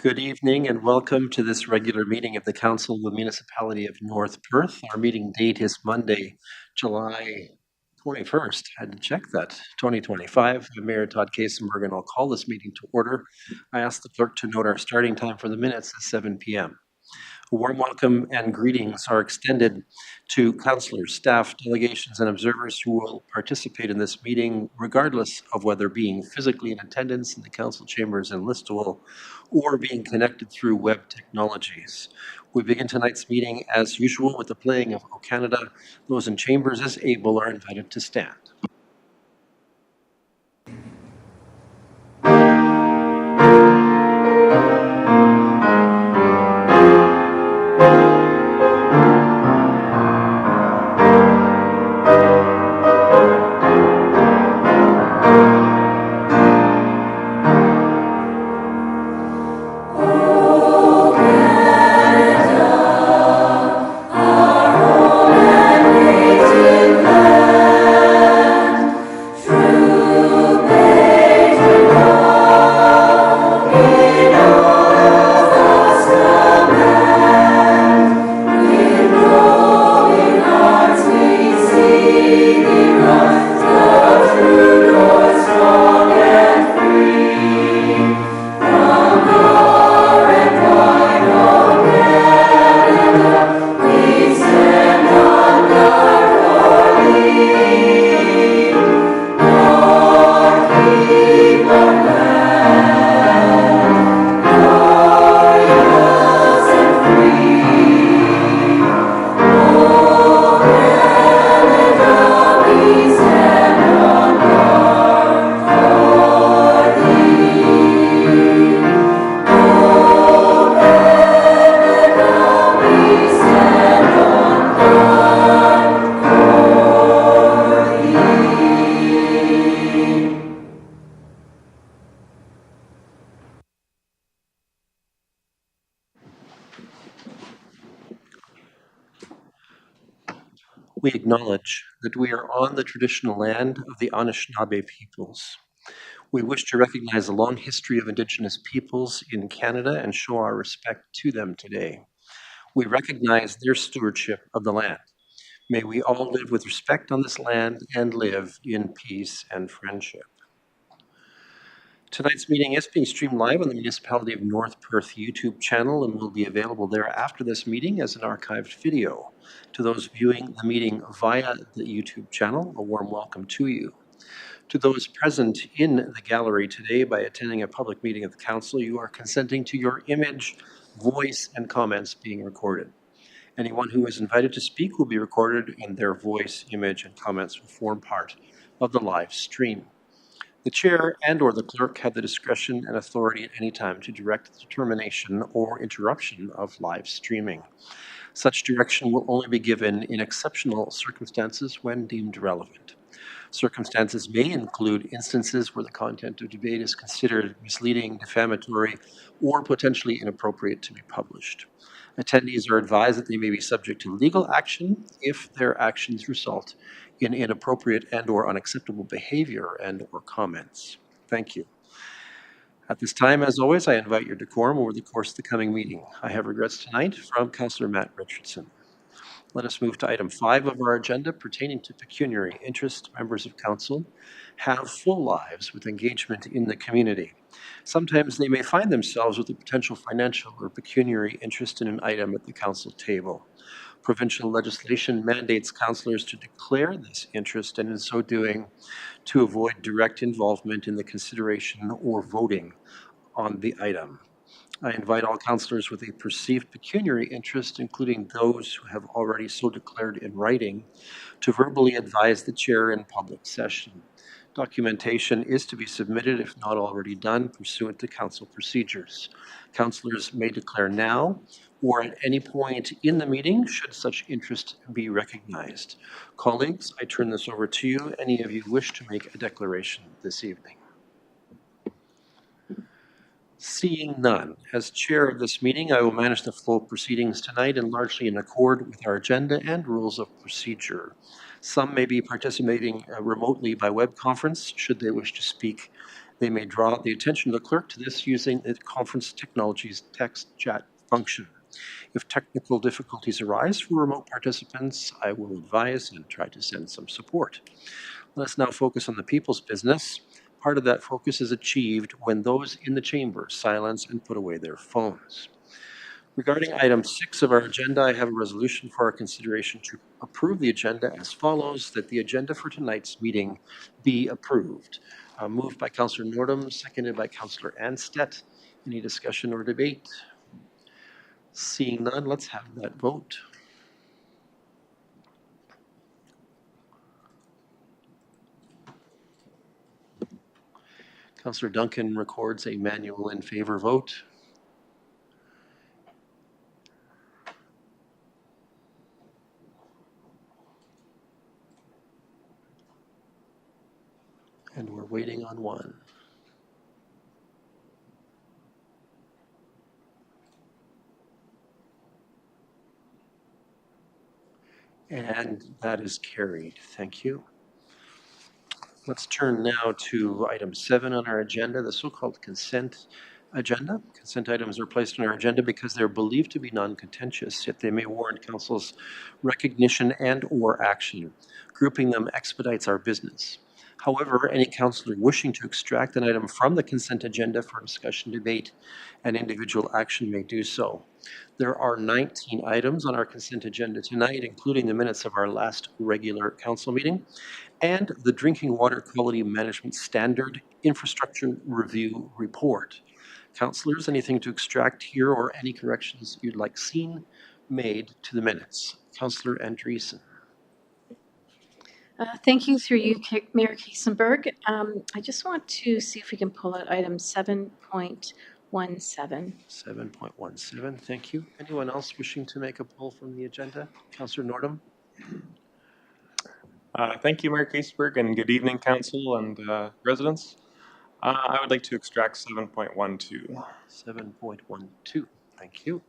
Good evening and welcome to this regular meeting of the Council of the Municipality of North Perth. Our meeting date is Monday, July 21st. I had to check that, 2025. I'm Mayor Todd Kasenberg and I'll call this meeting to order. I ask the clerk to note our starting time for the minutes at 7 p.m. A warm welcome and greetings are extended to councillors, staff, delegations, and observers who will participate in this meeting, regardless of whether being physically in attendance in the council chambers in Listowel or being connected through web technologies. We begin tonight's meeting as usual with the playing of O Canada. Those in chambers as able are invited to stand. We acknowledge that we are on the traditional land of the Anishinaabe peoples. We wish to recognize the long history of Indigenous peoples in Canada and show our respect to them today. We recognize their stewardship of the land. May we all live with respect on this land and live in peace and friendship. Tonight's meeting is being streamed live on the Municipality of North Perth YouTube channel and will be available there after this meeting as an archived video. To those viewing the meeting via the YouTube channel, a warm welcome to you. To those present in the gallery today by attending a public meeting of the Council, you are consenting to your image, voice, and comments being recorded. Anyone who is invited to speak will be recorded and their voice, image, and comments will form part of the live stream. The chair and/or the clerk have the discretion and authority at any time to direct the determination or interruption of live streaming. Such direction will only be given in exceptional circumstances when deemed relevant. Circumstances may include instances where the content of debate is considered misleading, defamatory, or potentially inappropriate to be published. Attendees are advised that they may be subject to legal action if their actions result in inappropriate and/or unacceptable behavior and/or comments. Thank you. At this time, as always, I invite your decorum over the course of the coming meeting. I have regrets tonight from Councillor Matt Richardson. Let us move to item 5 of our agenda pertaining to pecuniary interest. Members of council have full lives with engagement in the community. Sometimes they may find themselves with a potential financial or pecuniary interest in an item at the council table. Provincial legislation mandates councillors to declare this interest and in so doing to avoid direct involvement in the consideration or voting on the item. I invite all councillors with a perceived pecuniary interest, including those who have already so declared in writing, to verbally advise the chair in public session. Documentation is to be submitted, if not already done, pursuant to council procedures. Councillors may declare now or at any point in the meeting should such interest be recognized. Colleagues, I turn this over to you. Any of you wish to make a declaration this evening? Seeing none, as chair of this meeting, I will manage the flow of proceedings tonight and largely in accord with our agenda and rules of procedure. Some may be participating remotely by web conference should they wish to speak They may draw the attention of the clerk to this using the conference technology's text chat function. If technical difficulties arise for remote participants, I will advise and try to send some support. Let's now focus on the people's business. Part of that focus is achieved when those in the chamber silence and put away their phones. Regarding item 6 of our agenda, I have a resolution for our consideration to approve the agenda as follows, that the agenda for tonight's meeting be approved. Moved by Councillor Nordum, seconded by Councillor Anstedt. Any discussion or debate? Seeing none, let's have that vote. Councillor Duncan records a manual in favor vote. And we're waiting on one. And that is carried. Thank you. Let's turn now to item 7 on our agenda, the so-called consent agenda. Consent items are placed on our agenda because they're believed to be non-contentious, yet they may warrant council's recognition and or action. Grouping them expedites our business. However, any councillor wishing to extract an item from the consent agenda for discussion, debate, and individual action may do so. There are 19 items on our consent agenda tonight, including the minutes of our last regular council meeting and the Drinking Water Quality Management Standard Infrastructure Review Report. Councillors, anything to extract here or any corrections you'd like seen made to the minutes? Councillor Andreessen. Thank you, through you, Mayor Kiesenberg. I just want to see if we can pull out item 7.17. 7.17, thank you. Anyone else wishing to make a pull from the agenda? Councillor Nordum. Thank you, Mayor Kiesenberg, and good evening, Council and residents. I would like to extract 7.12. 7.12, thank you.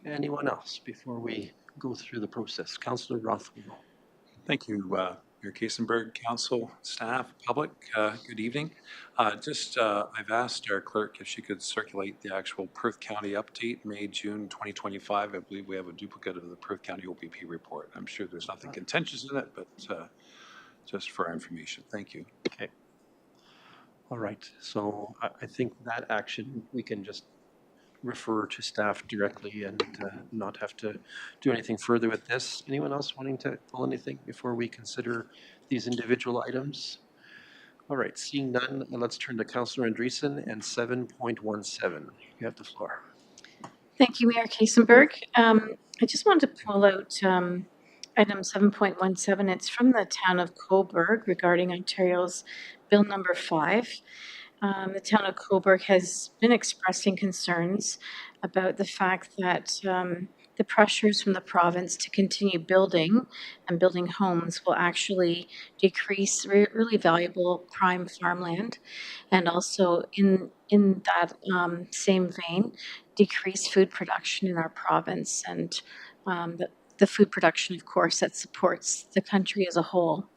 Anyone else before we go through the process? Councillor Rothwell. Thank you, Mayor Kiesenberg, Council, staff, public. Good evening. I've asked our clerk if she could circulate the actual Perth County update, May, June 2025. I believe we have a duplicate of the Perth County OPP report. I'm sure there's nothing contentious in it, but just for our information. Thank you. Okay. All right. So I think that action we can just refer to staff directly and not have to do anything further with this. Anyone else wanting to pull anything before we consider these individual items? All right, seeing none, let's turn to Councillor Andreessen and 7.17. You have the floor. Thank you, Mayor Kiesenberg. I just wanted to pull out item 7.17. It's from the town of Cobourg regarding Ontario's Bill number 5. The town of Cobourg has been expressing concerns about the fact that the pressures from the province to continue building and building homes will actually decrease really valuable prime farmland, and also in that same vein, decrease food production in our province, and the food production, of course, that supports the country as a whole.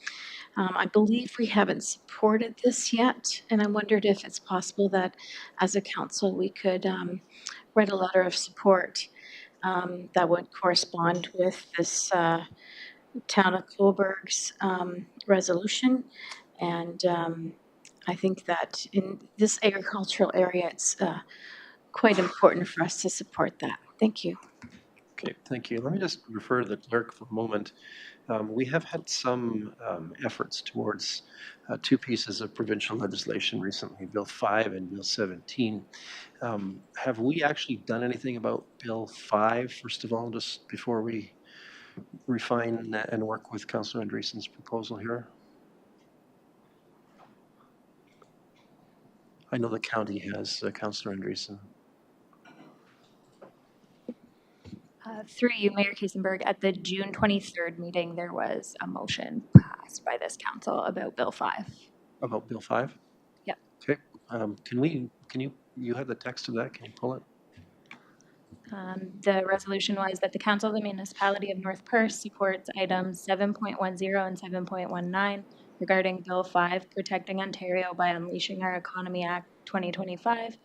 I believe we haven't supported this yet, and I wondered if it's possible that as a council we could write a letter of support that would correspond with this town of Cobourg's resolution. And I think that in this agricultural area, it's quite important for us to support that. Thank you. Okay, thank you. Let me just refer to the clerk for a moment. We have had some efforts towards 2 pieces of provincial legislation recently, Bill 5 and Bill 17. Have we actually done anything about Bill 5, first of all, just before we refine and work with Councillor Andreessen's proposal here? I know the county has, Councillor Andreessen. Through you, Mayor Kiesenberg, at the June 23rd meeting, there was a motion passed by this council about Bill 5. About Bill 5? Yep. Okay. You have the text of that? Can you pull it? The resolution was that the Council of the Municipality of North Perth supports items 7.10 and 7.19, regarding Bill 5, Protecting Ontario by Unleashing Our Economy Act 2025,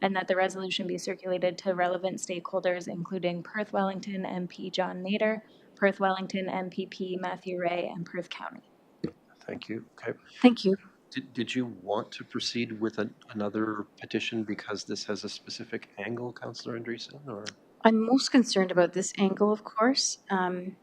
and that the resolution be circulated to relevant stakeholders, including Perth Wellington MP John Nader, Perth Wellington MPP Matthew Ray, and Perth County. Thank you. Okay. Thank you. Did you want to proceed with another petition because this has a specific angle, Councillor Andreessen, or? I'm most concerned about this angle, of course. I'm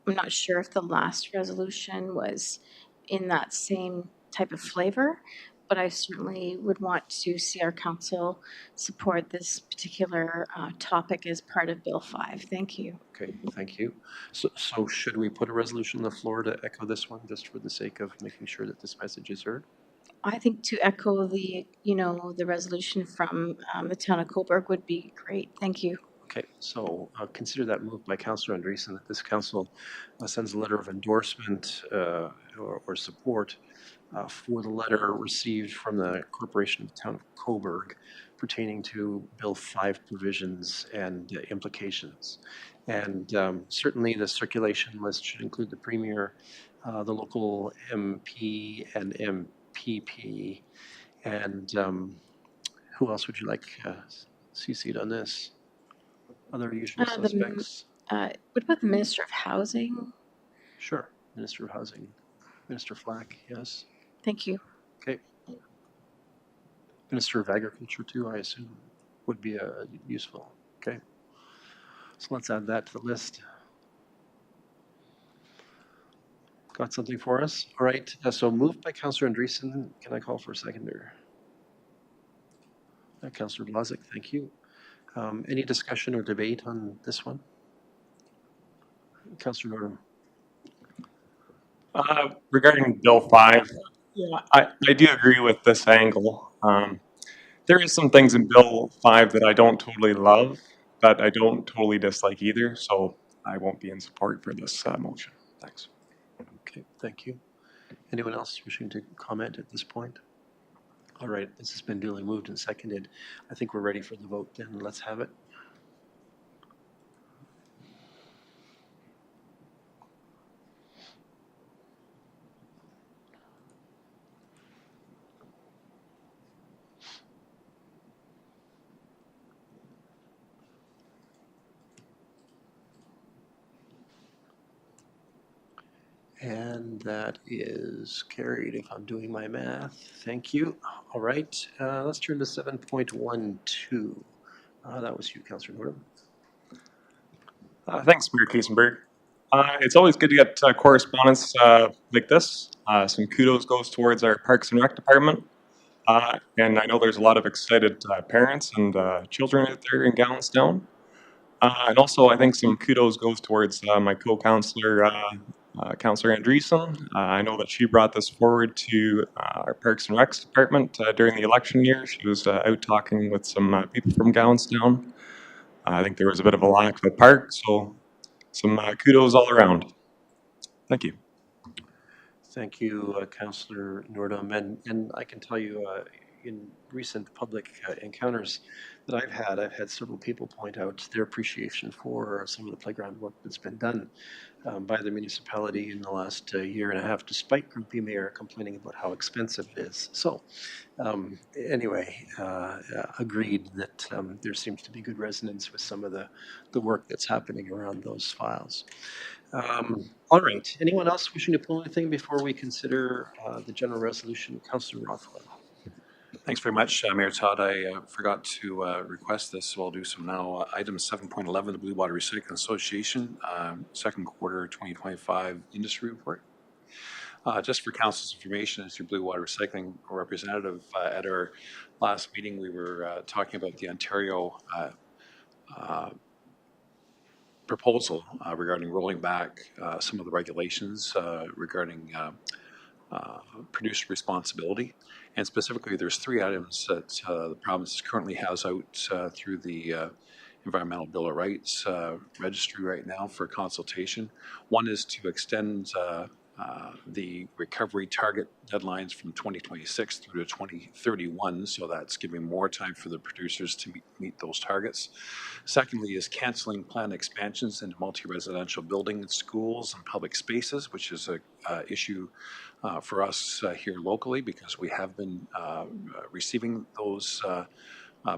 not sure if the last resolution was in that same type of flavor, but I certainly would want to see our council support this particular topic as part of Bill 5. Thank you. Okay, thank you. So should we put a resolution on the floor to echo this one, just for the sake of making sure that this message is heard? I think to echo the, the resolution from the town of Coburg would be great. Thank you. Okay, so consider that moved by Councillor Andreessen that this council sends a letter of endorsement or support for the letter received from the Corporation of the Town of Coburg pertaining to Bill 5 provisions and implications. And certainly the circulation list should include the Premier, the local MP and MPP, and who else would you like CC'd on this? Other usual suspects? What about the Minister of Housing? Sure, Minister of Housing. Minister Flack, yes. Thank you. Okay. Minister of Agriculture too, I assume, would be useful. Okay. So let's add that to the list. Got something for us? All right, so moved by Councillor Andreessen. Can I call for a seconder? Councillor Blazic, thank you. Any discussion or debate on this one? Councillor Nordham. Regarding Bill 5, yeah, I do agree with this angle. There is some things in Bill 5 that I don't totally love, but I don't totally dislike either, so I won't be in support for this motion. Thanks. Okay, thank you. Anyone else wishing to comment at this point? All right, this has been duly moved and seconded. I think we're ready for the vote then. Let's have it. And that is carried if I'm doing my math. Thank you. All right, let's turn to 7.12. That was you, Councillor Nordham. Thanks, Mayor Kiesenberg. It's always good to get correspondence like this. Some kudos goes towards our Parks and Rec department. And I know there's a lot of excited parents and children out there in Gallenstown. And also, I think some kudos goes towards my co-councillor, Councillor Andreessen. I know that she brought this forward to our Parks and Recs department during the election year. She was out talking with some people from Gallenstown. I think there was a bit of a lack of a park, so some kudos all around. Thank you. Thank you, Councillor Nordham. And I can tell you, in recent public encounters that I've had several people point out their appreciation for some of the playground work that's been done by the municipality in the last year and a half, despite Grumpy Mayor complaining about how expensive it is. So anyway, agreed that there seems to be good resonance with some of the work that's happening around those files. All right, anyone else wishing to pull anything before we consider the general resolution? Councillor Rothwell. Thanks very much, Mayor Todd. I forgot to request this, so I'll do so now. Item 7.11, the Blue Water Recycling Association, second quarter 2025 industry report. Just for council's information, as your Blue Water Recycling representative, at our last meeting, we were talking about the Ontario proposal regarding rolling back some of the regulations regarding producer responsibility. And specifically, there's 3 items that the province currently has out through the Environmental Bill of Rights registry right now for consultation. One is to extend the recovery target deadlines from 2026 through to 2031, so that's giving more time for the producers to meet those targets. Secondly is canceling planned expansions into multi-residential buildings, schools, and public spaces, which is a issue for us here locally because we have been receiving those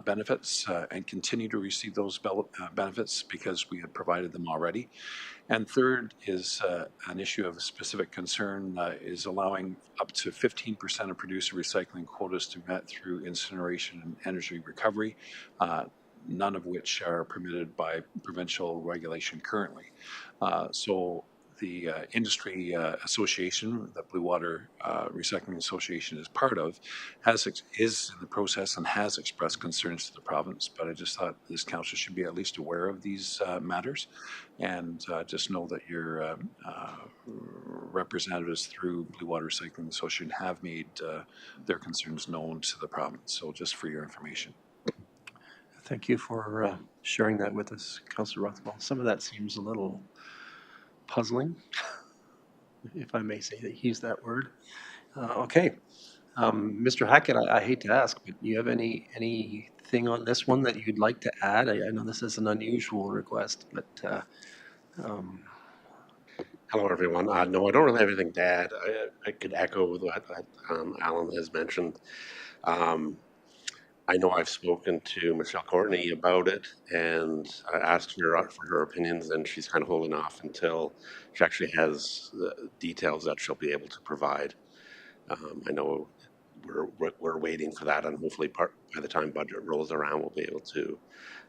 benefits and continue to receive those benefits because we have provided them already. And third is an issue of specific concern is allowing up to 15% of producer recycling quotas to be met through incineration and energy recovery, none of which are permitted by provincial regulation currently. So the industry association that Blue Water Recycling Association is part of is in the process and has expressed concerns to the province, but I just thought this council should be at least aware of these matters and just know that your representatives through Blue Water Recycling Association have made their concerns known to the province. So just for your information. Thank you for sharing that with us, Councillor Rothwell. Some of that seems a little puzzling, if I may say that use that word. Okay, Mr. Hackett, I hate to ask, but do you have anything on this one that you'd like to add? I know this is an unusual request, but hello, everyone. No, I don't really have anything to add. I could echo what Alan has mentioned. I know I've spoken to Michelle Courtney about it and I asked her for her opinions, and she's kind of holding off until she actually has the details that she'll be able to provide. I know we're waiting for that, and hopefully by the time budget rolls around, we'll be able to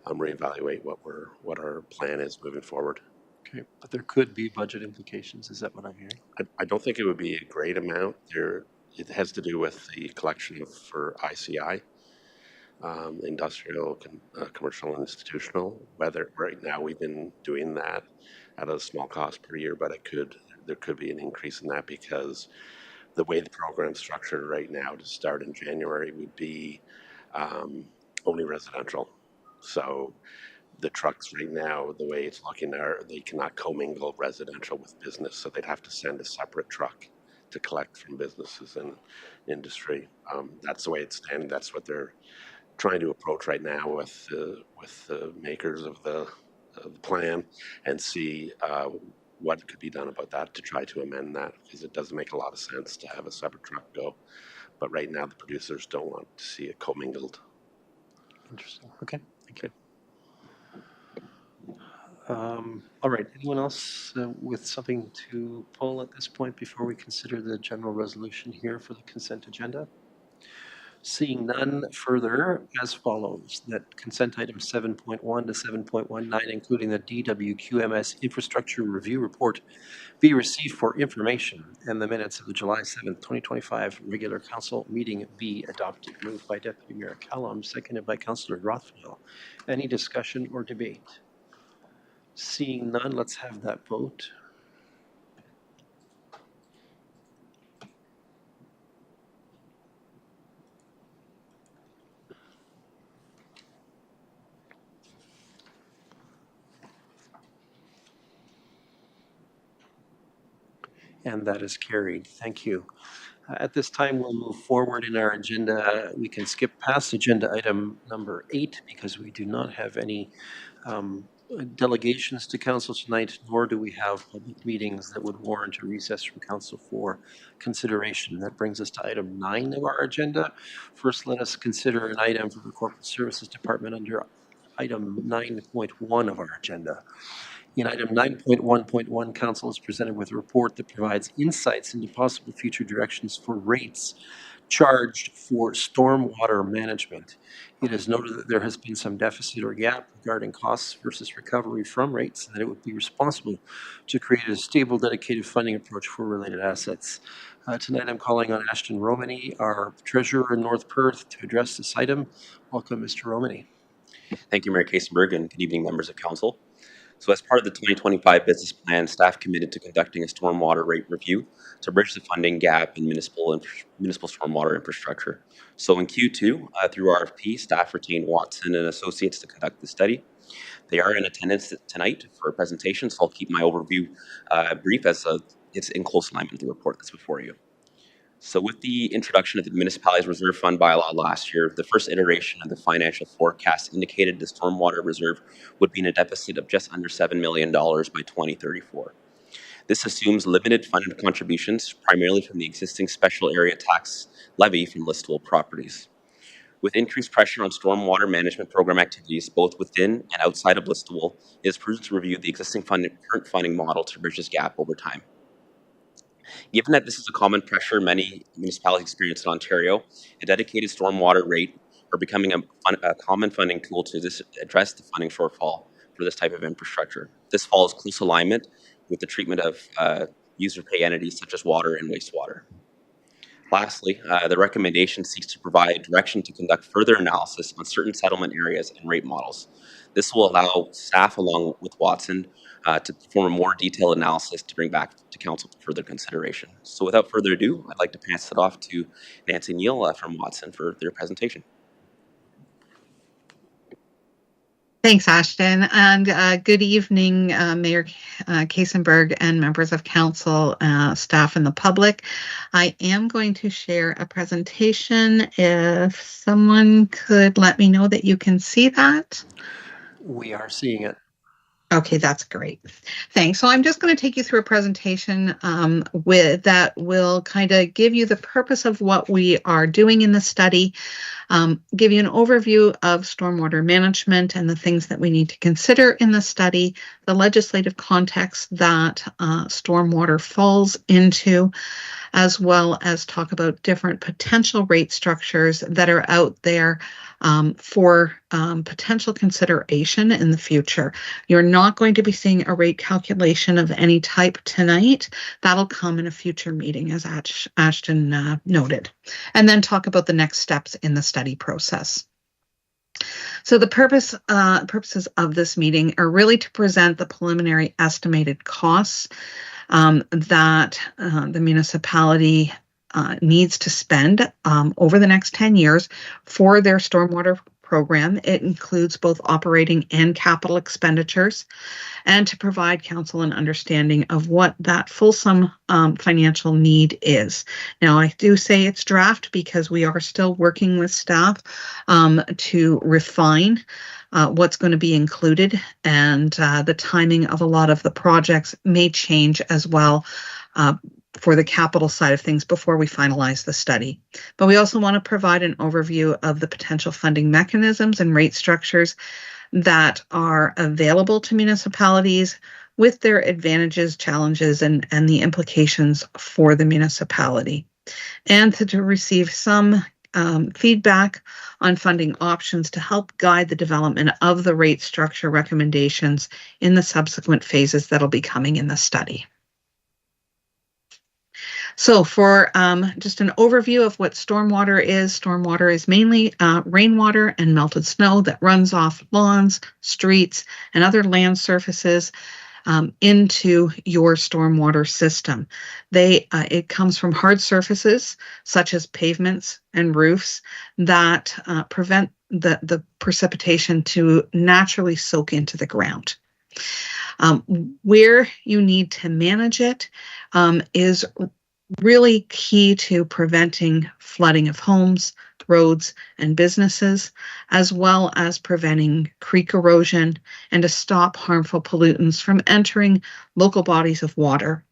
reevaluate what our plan is moving forward. okay, but there could be budget implications. Is that what I'm hearing? I don't think it would be a great amount. It has to do with the collection for ICI. Industrial, commercial, and institutional. Whether right now we've been doing that at a small cost per year, but there could be an increase in that because the way the program's structured right now to start in January would be only residential. So the trucks right now, the way it's looking, they cannot commingle residential with business, so they'd have to send a separate truck to collect from businesses and industry. That's the way it's standing. That's what they're trying to approach right now with the makers of the plan and see what could be done about that to try to amend that, because it doesn't make a lot of sense to have a separate truck go. But right now the producers don't want to see it commingled. Interesting. Okay, thank you. All right, anyone else with something to pull at this point before we consider the general resolution here for the consent agenda? Seeing none further, as follows, that consent items 7.1 to 7.19, including the DWQMS Infrastructure Review Report, be received for information, and the minutes of the July 7th, 2025 regular council meeting be adopted. Moved by Deputy Mayor Callum, seconded by Councillor Rothwell. Any discussion or debate? Seeing none, let's have that vote. And that is carried. Thank you. At this time, we'll move forward in our agenda. We can skip past agenda item number 8 because we do not have any delegations to council tonight, nor do we have public meetings that would warrant a recess from council for consideration. That brings us to item 9 of our agenda. First, let us consider an item for the Corporate Services Department under item 9.1 of our agenda. In item 9.1.1, council is presented with a report that provides insights into possible future directions for rates charged for stormwater management. It is noted that there has been some deficit or gap regarding costs versus recovery from rates, and that it would be responsible to create a stable, dedicated funding approach for related assets. Tonight I'm calling on Ashton Romany, our treasurer in North Perth, to address this item. Welcome, Mr. Romany. Thank you, Mayor Kasenberg, and good evening, members of council. So as part of the 2025 business plan, staff committed to conducting a stormwater rate review to bridge the funding gap in municipal stormwater infrastructure. So in Q2, through RFP, staff retained Watson and Associates to conduct the study. They are in attendance tonight for a presentation, so I'll keep my overview brief as it's in close alignment with the report that's before you. So with the introduction of the Municipalities Reserve Fund bylaw last year, the first iteration of the financial forecast indicated the stormwater reserve would be in a deficit of just under $7 million by 2034. This assumes limited funded contributions, primarily from the existing special area tax levy from listable properties. With increased pressure on stormwater management program activities, both within and outside of listable, it is prudent to review the existing current funding model to bridge this gap over time. Given that this is a common pressure many municipalities experience in Ontario, a dedicated stormwater rate are becoming a common funding tool to address the funding shortfall for this type of infrastructure. This follows close alignment with the treatment of user pay entities such as water and wastewater. Lastly, the recommendation seeks to provide direction to conduct further analysis on certain settlement areas and rate models. This will allow staff, along with Watson, to perform a more detailed analysis to bring back to Council for further consideration. So without further ado, I'd like to pass it off to Nancy Neal from Watson for their presentation. Thanks, Ashton, and good evening, Mayor Kaysenberg and members of Council, staff, and the public. I am going to share a presentation. If someone could let me know that you can see that. We are seeing it. Okay, that's great. Thanks. So I'm just going to take you through a presentation that will kind of give you the purpose of what we are doing in the study, give you an overview of stormwater management and the things that we need to consider in the study, the legislative context that stormwater falls into, as well as talk about different potential rate structures that are out there for potential consideration in the future. You're not going to be seeing a rate calculation of any type tonight. That'll come in a future meeting, as Ashton noted, and then talk about the next steps in the study process. So the purposes of this meeting are really to present the preliminary estimated costs that the municipality needs to spend over the next 10 years for their stormwater program. It includes both operating and capital expenditures, and to provide council an understanding of what that fulsome financial need is. Now, I do say it's draft because we are still working with staff to refine what's going to be included, and the timing of a lot of the projects may change as well for the capital side of things before we finalize the study. But we also want to provide an overview of the potential funding mechanisms and rate structures that are available to municipalities, with their advantages, challenges, and the implications for the municipality, and to receive some feedback on funding options to help guide the development of the rate structure recommendations in the subsequent phases that'll be coming in the study. So for just an overview of what stormwater is mainly rainwater and melted snow that runs off lawns, streets, and other land surfaces into your stormwater system. It comes from hard surfaces such as pavements and roofs that prevent the precipitation to naturally soak into the ground. Where you need to manage it is really key to preventing flooding of homes, roads, and businesses, as well as preventing creek erosion and to stop harmful pollutants from entering local bodies of water.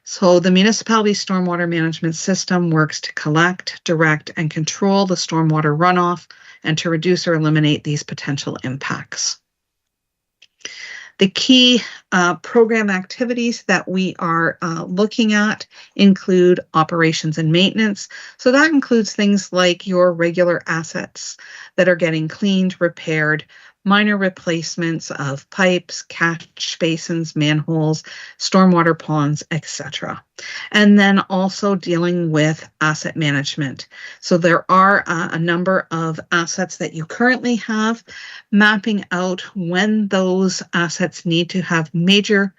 So the municipality stormwater management system works to collect, direct, and control the stormwater runoff and to reduce or eliminate these potential impacts. The key program activities that we are looking at include operations and maintenance. So that includes things like your regular assets that are getting cleaned, repaired, minor replacements of pipes, catch basins, manholes, stormwater ponds, etc. And then also dealing with asset management. So there are a number of assets that you currently have, mapping out when those assets need to have major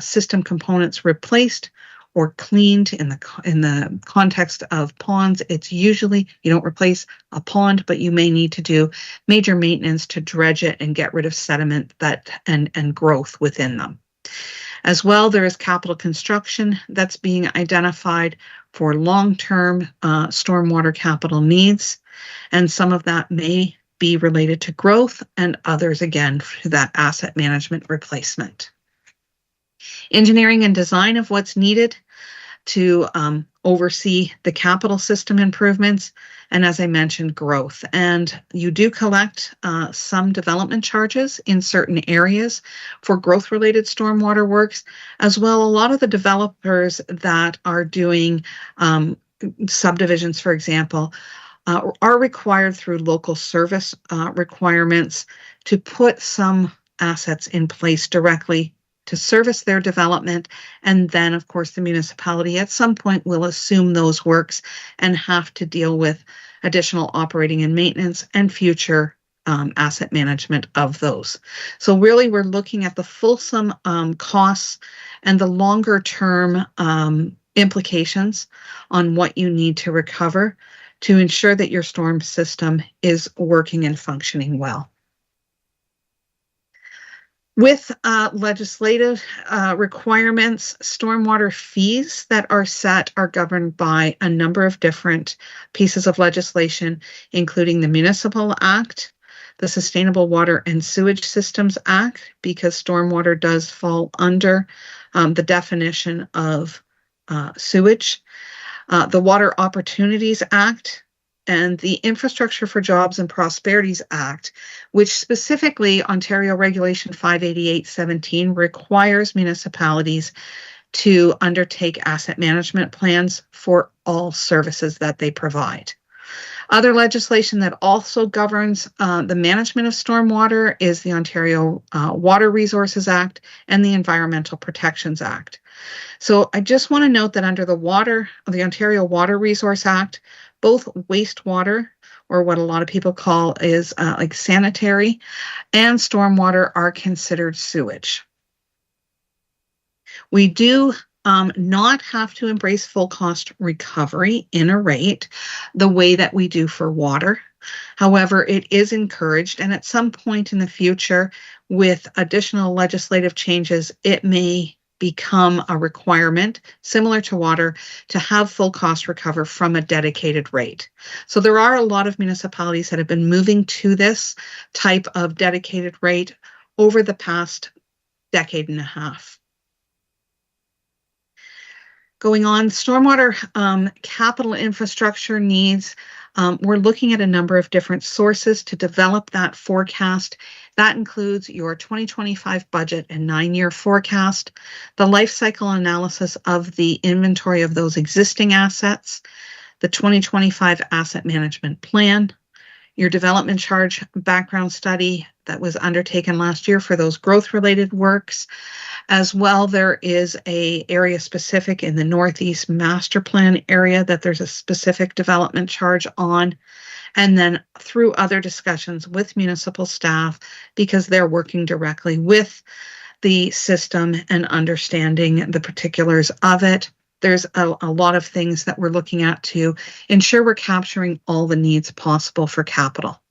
system components replaced or cleaned. In the context of ponds, it's usually you don't replace a pond, but you may need to do major maintenance to dredge it and get rid of sediment and growth within them. As well, there is capital construction that's being identified for long-term stormwater capital needs, and some of that may be related to growth and others, again, to that asset management replacement. Engineering and design of what's needed to oversee the capital system improvements, and as I mentioned, growth. And you do collect some development charges in certain areas for growth-related stormwater works, as well. A lot of the developers that are doing subdivisions, for example, are required through local service requirements to put some assets in place directly to service their development. And then, of course, the municipality at some point will assume those works and have to deal with additional operating and maintenance and future asset management of those. So really, we're looking at the fulsome costs and the longer term implications on what you need to recover to ensure that your storm system is working and functioning well. With legislative requirements, stormwater fees that are set are governed by a number of different pieces of legislation, including the Municipal Act, the Sustainable Water and Sewage Systems Act, because stormwater does fall under the definition of sewage, the Water Opportunities Act, and the Infrastructure for Jobs and Prosperities Act, which specifically Ontario Regulation 588.17 requires municipalities to undertake asset management plans for all services that they provide. Other legislation that also governs the management of stormwater is the Ontario Water Resources Act and the Environmental Protections Act. So I just want to note that under the Ontario Water Resource Act, both wastewater, or what a lot of people call is like sanitary, and stormwater are considered sewage. We do not have to embrace full cost recovery in a rate the way that we do for water. However, it is encouraged, and at some point in the future, with additional legislative changes, it may become a requirement, similar to water, to have full cost recover from a dedicated rate. So there are a lot of municipalities that have been moving to this type of dedicated rate over the past decade and a half. Going on, stormwater capital infrastructure needs. We're looking at a number of different sources to develop that forecast. That includes your 2025 budget and 9-year forecast, the life cycle analysis of the inventory of those existing assets, the 2025 asset management plan, your development charge background study that was undertaken last year for those growth-related works. As well, there is an area specific in the Northeast Master Plan area that there's a specific development charge on. And then through other discussions with municipal staff, because they're working directly with the system and understanding the particulars of it, there's a lot of things that we're looking at to ensure we're capturing all the needs possible for capital.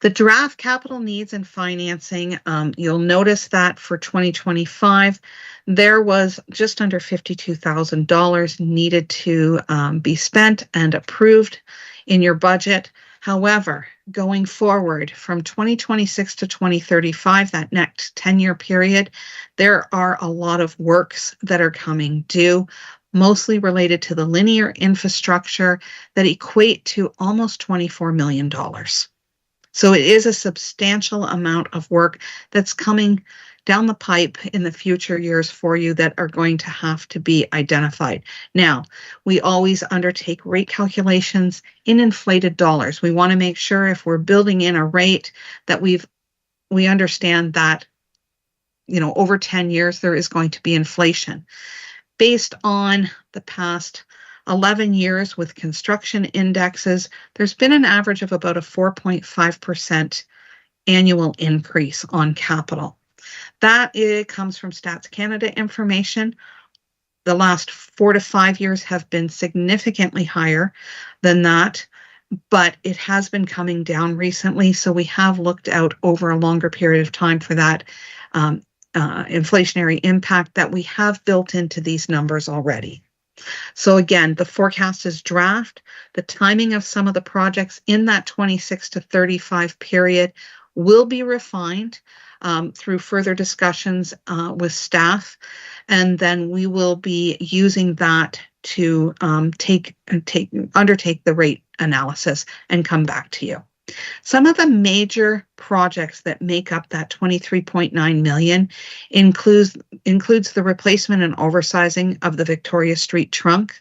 The draft capital needs and financing, you'll notice that for 2025, there was just under $52,000 needed to be spent and approved in your budget. However, going forward from 2026 to 2035, that next 10-year period, there are a lot of works that are coming due, mostly related to the linear infrastructure that equate to almost $24 million. So it is a substantial amount of work that's coming down the pipe in the future years for you that are going to have to be identified. Now, we always undertake rate calculations in inflated dollars. We want to make sure if we're building in a rate that we understand that, over 10 years, there is going to be inflation. Based on the past 11 years with construction indexes, there's been an average of about a 4.5% annual increase on capital. That comes from Stats Canada information. The last 4 to 5 years have been significantly higher than that, but it has been coming down recently. So we have looked out over a longer period of time for that inflationary impact that we have built into these numbers already. So again, the forecast is draft. The timing of some of the projects in that 26 to 35 period will be refined through further discussions with staff. And then we will be using that to undertake the rate analysis and come back to you. Some of the major projects that make up that 23.9 million includes the replacement and oversizing of the Victoria Street trunk,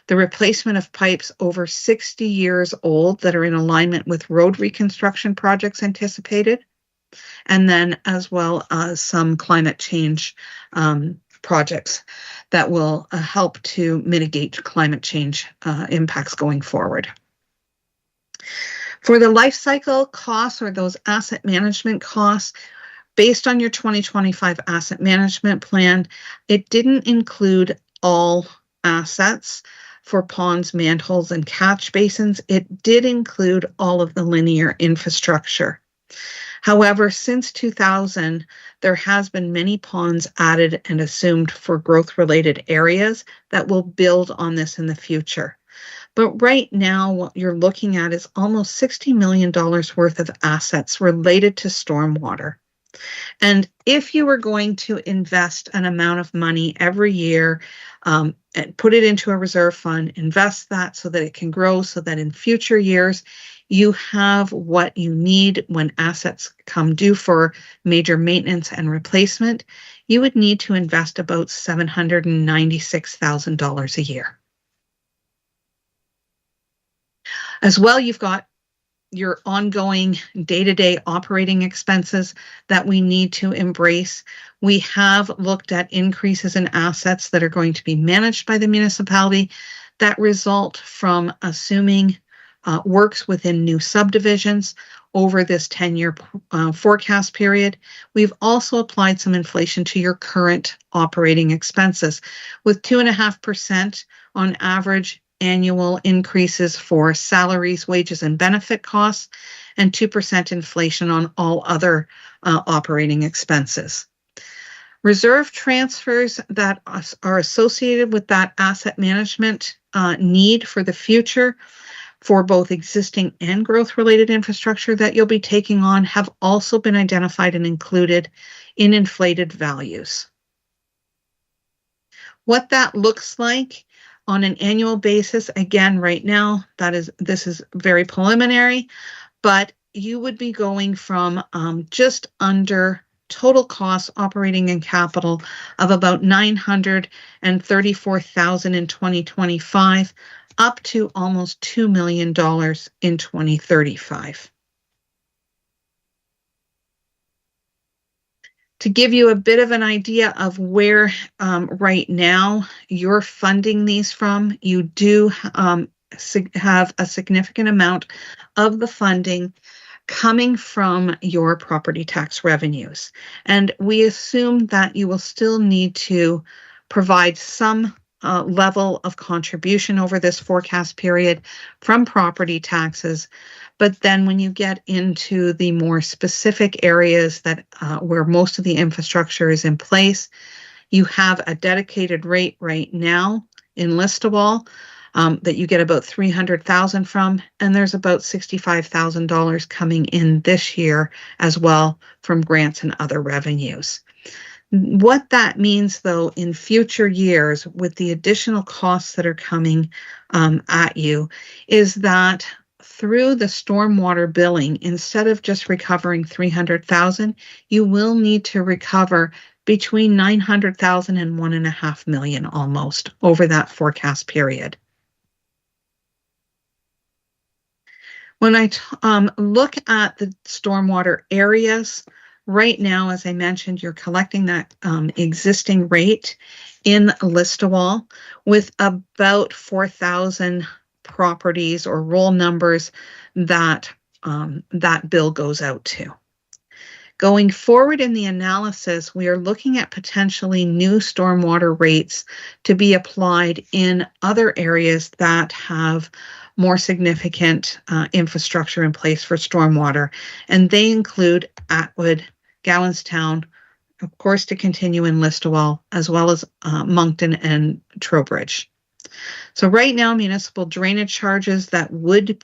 the replacement of pipes over 60 years old that are in alignment with road reconstruction projects anticipated, and then as well as some climate change projects that will help to mitigate climate change impacts going forward. For the life cycle costs, or those asset management costs, based on your 2025 asset management plan, it didn't include all assets for ponds, manholes, and catch basins. It did include all of the linear infrastructure. However, since 2000, there has been many ponds added and assumed for growth-related areas that will build on this in the future. But right now, what you're looking at is almost $60 million worth of assets related to stormwater. And if you were going to invest an amount of money every year and put it into a reserve fund, invest that so that it can grow, so that in future years, you have what you need when assets come due for major maintenance and replacement, you would need to invest about $796,000 a year. As well, you've got your ongoing day-to-day operating expenses that we need to embrace. We have looked at increases in assets that are going to be managed by the municipality that result from assuming works within new subdivisions over this 10-year forecast period. We've also applied some inflation to your current operating expenses with 2.5% on average annual increases for salaries, wages, and benefit costs, and 2% inflation on all other operating expenses. Reserve transfers that are associated with that asset management need for the future for both existing and growth-related infrastructure that you'll be taking on have also been identified and included in inflated values. What that looks like on an annual basis, again, right now, this is very preliminary, but you would be going from just under total costs, operating and capital, of about $934,000 in 2025, up to almost $2 million in 2035. To give you a bit of an idea of where right now you're funding these from, you do have a significant amount of the funding coming from your property tax revenues. And we assume that you will still need to provide some level of contribution over this forecast period from property taxes. But then when you get into the more specific areas that where most of the infrastructure is in place, you have a dedicated rate right now in Listowel that you get about $300,000 from, and there's about $65,000 coming in this year as well from grants and other revenues. What that means, though, in future years with the additional costs that are coming at you is that through the stormwater billing, instead of just recovering $300,000, you will need to recover between $900,000 and $1.5 million almost over that forecast period. When I look at the stormwater areas, right now, as I mentioned, you're collecting that existing rate in Listowel with about 4,000 properties or roll numbers that that bill goes out to. Going forward in the analysis, we are looking at potentially new stormwater rates to be applied in other areas that have more significant infrastructure in place for stormwater, and they include Atwood, Gowanstown, of course, to continue in Listowel, as well as Moncton and Trowbridge. So right now, municipal drainage charges that would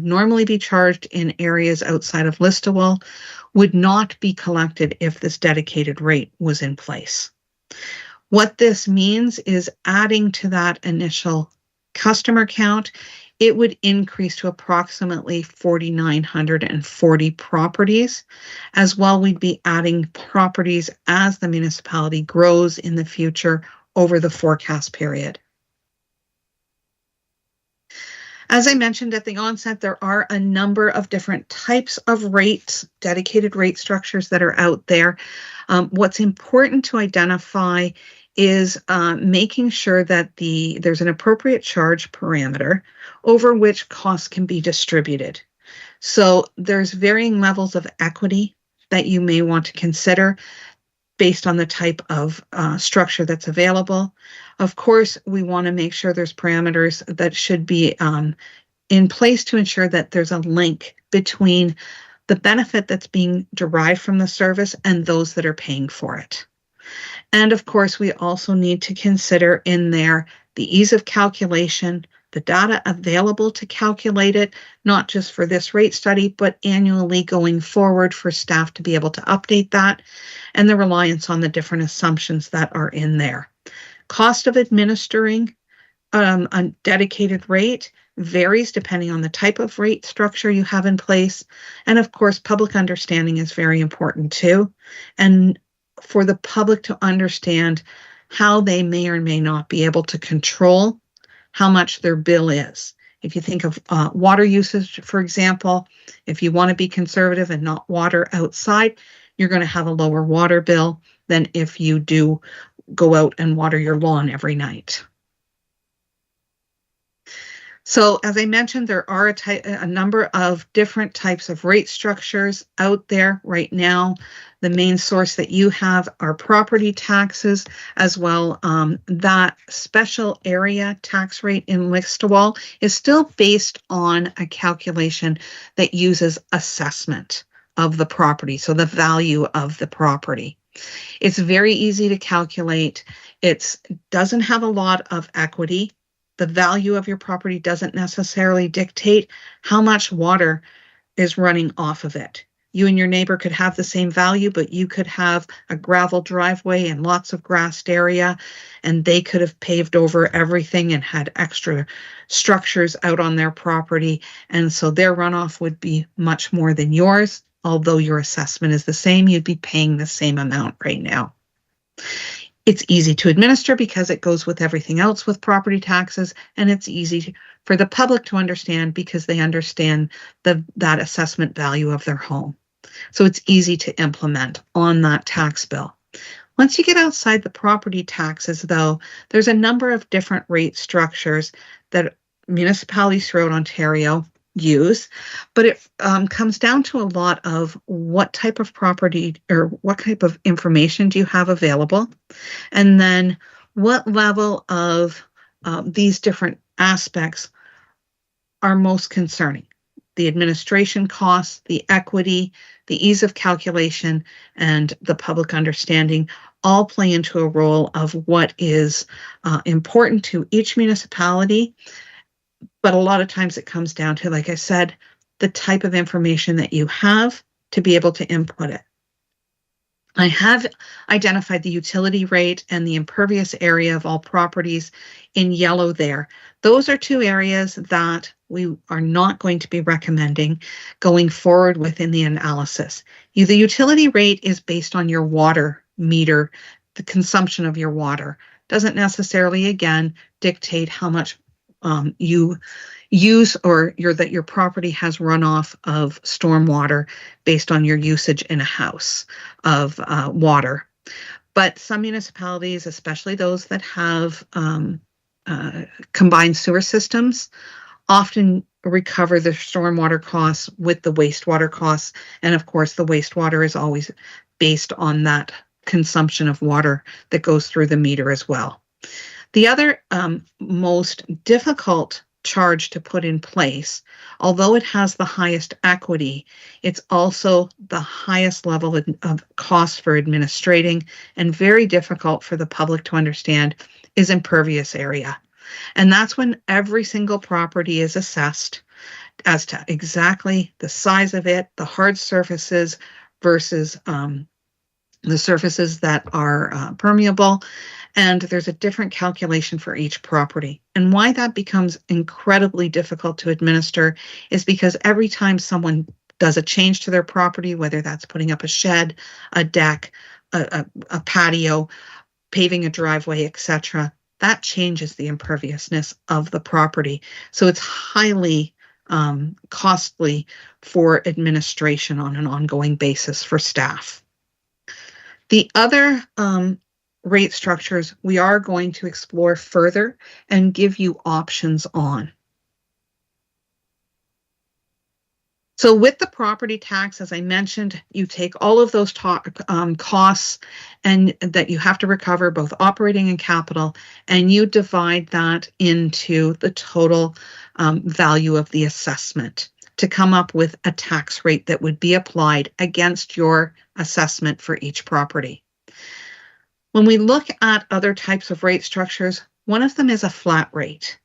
normally be charged in areas outside of Listowel would not be collected if this dedicated rate was in place. What this means is adding to that initial customer count, it would increase to approximately 4,940 properties. As well, we'd be adding properties as the municipality grows in the future over the forecast period. As I mentioned at the onset, there are a number of different types of rates, dedicated rate structures that are out there. What's important to identify is making sure that there's an appropriate charge parameter over which costs can be distributed. So there's varying levels of equity that you may want to consider based on the type of structure that's available. Of course, we want to make sure there's parameters that should be in place to ensure that there's a link between the benefit that's being derived from the service and those that are paying for it. And of course, we also need to consider in there the ease of calculation, the data available to calculate it, not just for this rate study, but annually going forward for staff to be able to update that, and the reliance on the different assumptions that are in there. Cost of administering a dedicated rate varies depending on the type of rate structure you have in place. And of course, public understanding is very important too. And for the public to understand how they may or may not be able to control how much their bill is. If you think of water usage, for example, if you want to be conservative and not water outside, you're going to have a lower water bill than if you do go out and water your lawn every night. So as I mentioned, there are a number of different types of rate structures out there right now. The main source that you have are property taxes, as well. That special area tax rate in Listowel is still based on a calculation that uses assessment of the property, so the value of the property. It's very easy to calculate. It doesn't have a lot of equity. The value of your property doesn't necessarily dictate how much water is running off of it. You and your neighbor could have the same value, but you could have a gravel driveway and lots of grassed area, and they could have paved over everything and had extra structures out on their property. And so their runoff would be much more than yours. Although your assessment is the same, you'd be paying the same amount right now. It's easy to administer because it goes with everything else with property taxes, and it's easy for the public to understand because they understand that assessment value of their home. So it's easy to implement on that tax bill. Once you get outside the property taxes, though, there's a number of different rate structures that municipalities throughout Ontario use, but it comes down to a lot of what type of property or what type of information do you have available, and then what level of these different aspects are most concerning. The administration costs, the equity, the ease of calculation, and the public understanding all play into a role of what is important to each municipality. But a lot of times it comes down to, like I said, the type of information that you have to be able to input it. I have identified the utility rate and the impervious area of all properties in yellow there. Those are two areas that we are not going to be recommending going forward within the analysis. The utility rate is based on your water meter, the consumption of your water. Doesn't necessarily, again, dictate how much you use or that your property has runoff of stormwater based on your usage in a house of water. But some municipalities, especially those that have combined sewer systems, often recover the stormwater costs with the wastewater costs. And of course, the wastewater is always based on that consumption of water that goes through the meter as well. The other most difficult charge to put in place, although it has the highest equity, it's also the highest level of cost for administrating and very difficult for the public to understand, is impervious area. And that's when every single property is assessed as to exactly the size of it, the hard surfaces versus the surfaces that are permeable. And there's a different calculation for each property. And why that becomes incredibly difficult to administer is because every time someone does a change to their property, whether that's putting up a shed, a deck, a patio, paving a driveway, etc., that changes the imperviousness of the property. So it's highly costly for administration on an ongoing basis for staff. The other rate structures we are going to explore further and give you options on. So with the property tax, as I mentioned, you take all of those costs and that you have to recover, both operating and capital, and you divide that into the total value of the assessment to come up with a tax rate that would be applied against your assessment for each property. When we look at other types of rate structures, one of them is a flat rate.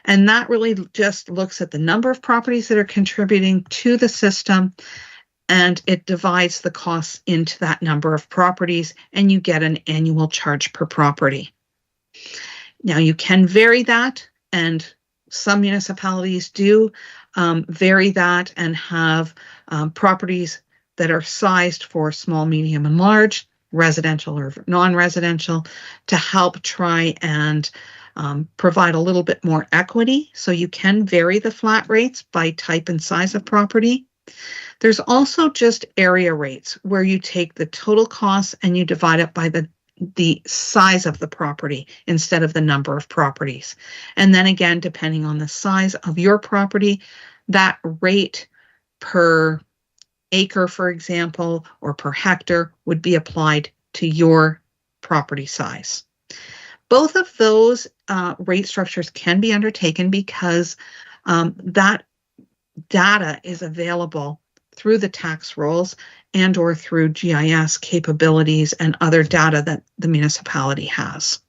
And that really just looks at the number of properties that are contributing to the system, and it divides the costs into that number of properties, and you get an annual charge per property. Now, you can vary that, and some municipalities do vary that and have properties that are sized for small, medium, and large, residential or non-residential, to help try and provide a little bit more equity. So you can vary the flat rates by type and size of property. There's also just area rates where you take the total costs and you divide it by the size of the property instead of the number of properties. And then again, depending on the size of your property, that rate per acre, for example, or per hectare would be applied to your property size. Both of those rate structures can be undertaken because that data is available through the tax rolls and or through GIS capabilities and other data that the municipality has.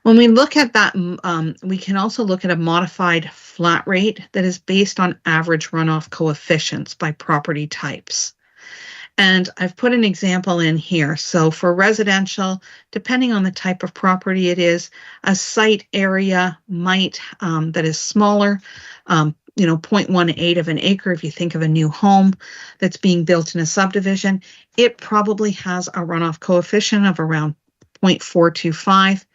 When we look at that, we can also look at a modified flat rate that is based on average runoff coefficients by property types. And I've put an example in here. So for residential, depending on the type of property it is, a site area might, that is smaller, 0.18 of an acre, if you think of a new home that's being built in a subdivision, it probably has a runoff coefficient of around 0.425.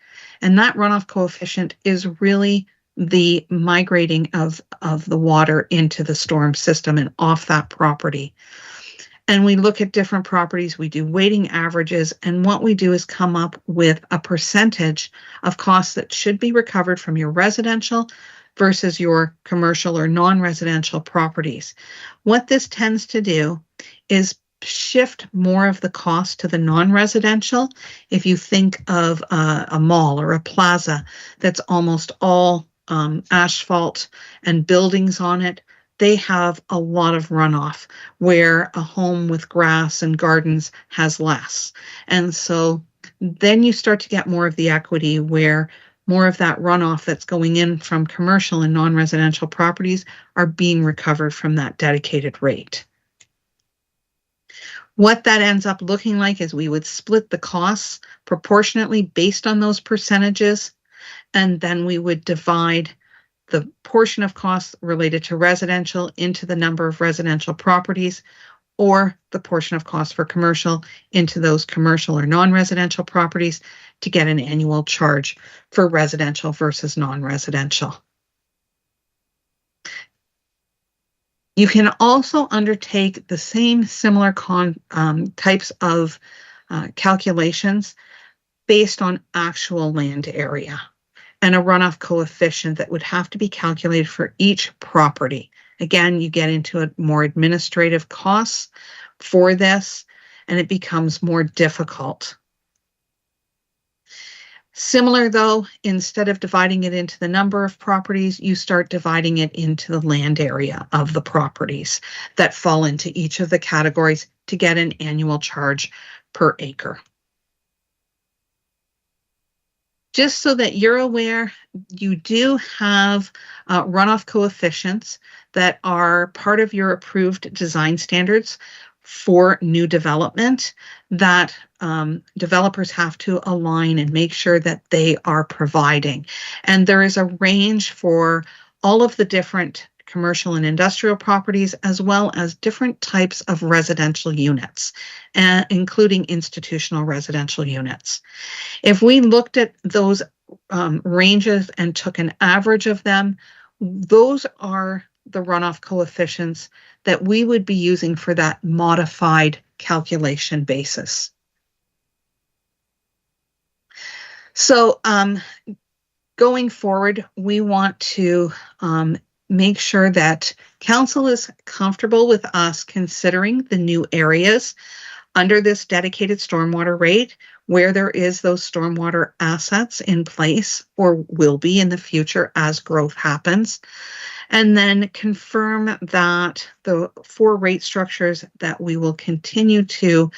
And that runoff coefficient is really the migrating of the water into the storm system and off that property. And we look at different properties, we do weighting averages, and what we do is come up with a percentage of costs that should be recovered from your residential versus your commercial or non-residential properties. What this tends to do is shift more of the cost to the non-residential. If you think of a mall or a plaza that's almost all asphalt and buildings on it, they have a lot of runoff, where a home with grass and gardens has less. And so then you start to get more of the equity, where more of that runoff that's going in from commercial and non-residential properties are being recovered from that dedicated rate. What that ends up looking like is we would split the costs proportionately based on those percentages, and then we would divide the portion of costs related to residential into the number of residential properties, or the portion of costs for commercial into those commercial or non-residential properties to get an annual charge for residential versus non-residential. You can also undertake the same similar types of calculations based on actual land area and a runoff coefficient that would have to be calculated for each property. Again, you get into a more administrative costs for this, and it becomes more difficult. Similar though, instead of dividing it into the number of properties, you start dividing it into the land area of the properties that fall into each of the categories to get an annual charge per acre. Just so that you're aware, you do have runoff coefficients that are part of your approved design standards for new development that developers have to align and make sure that they are providing. And there is a range for all of the different commercial and industrial properties, as well as different types of residential units, including institutional residential units. If we looked at those ranges and took an average of them, those are the runoff coefficients that we would be using for that modified calculation basis. So going forward, we want to make sure that council is comfortable with us considering the new areas under this dedicated stormwater rate where there is those stormwater assets in place or will be in the future as growth happens. And then confirm that the 4 rate structures that we will continue to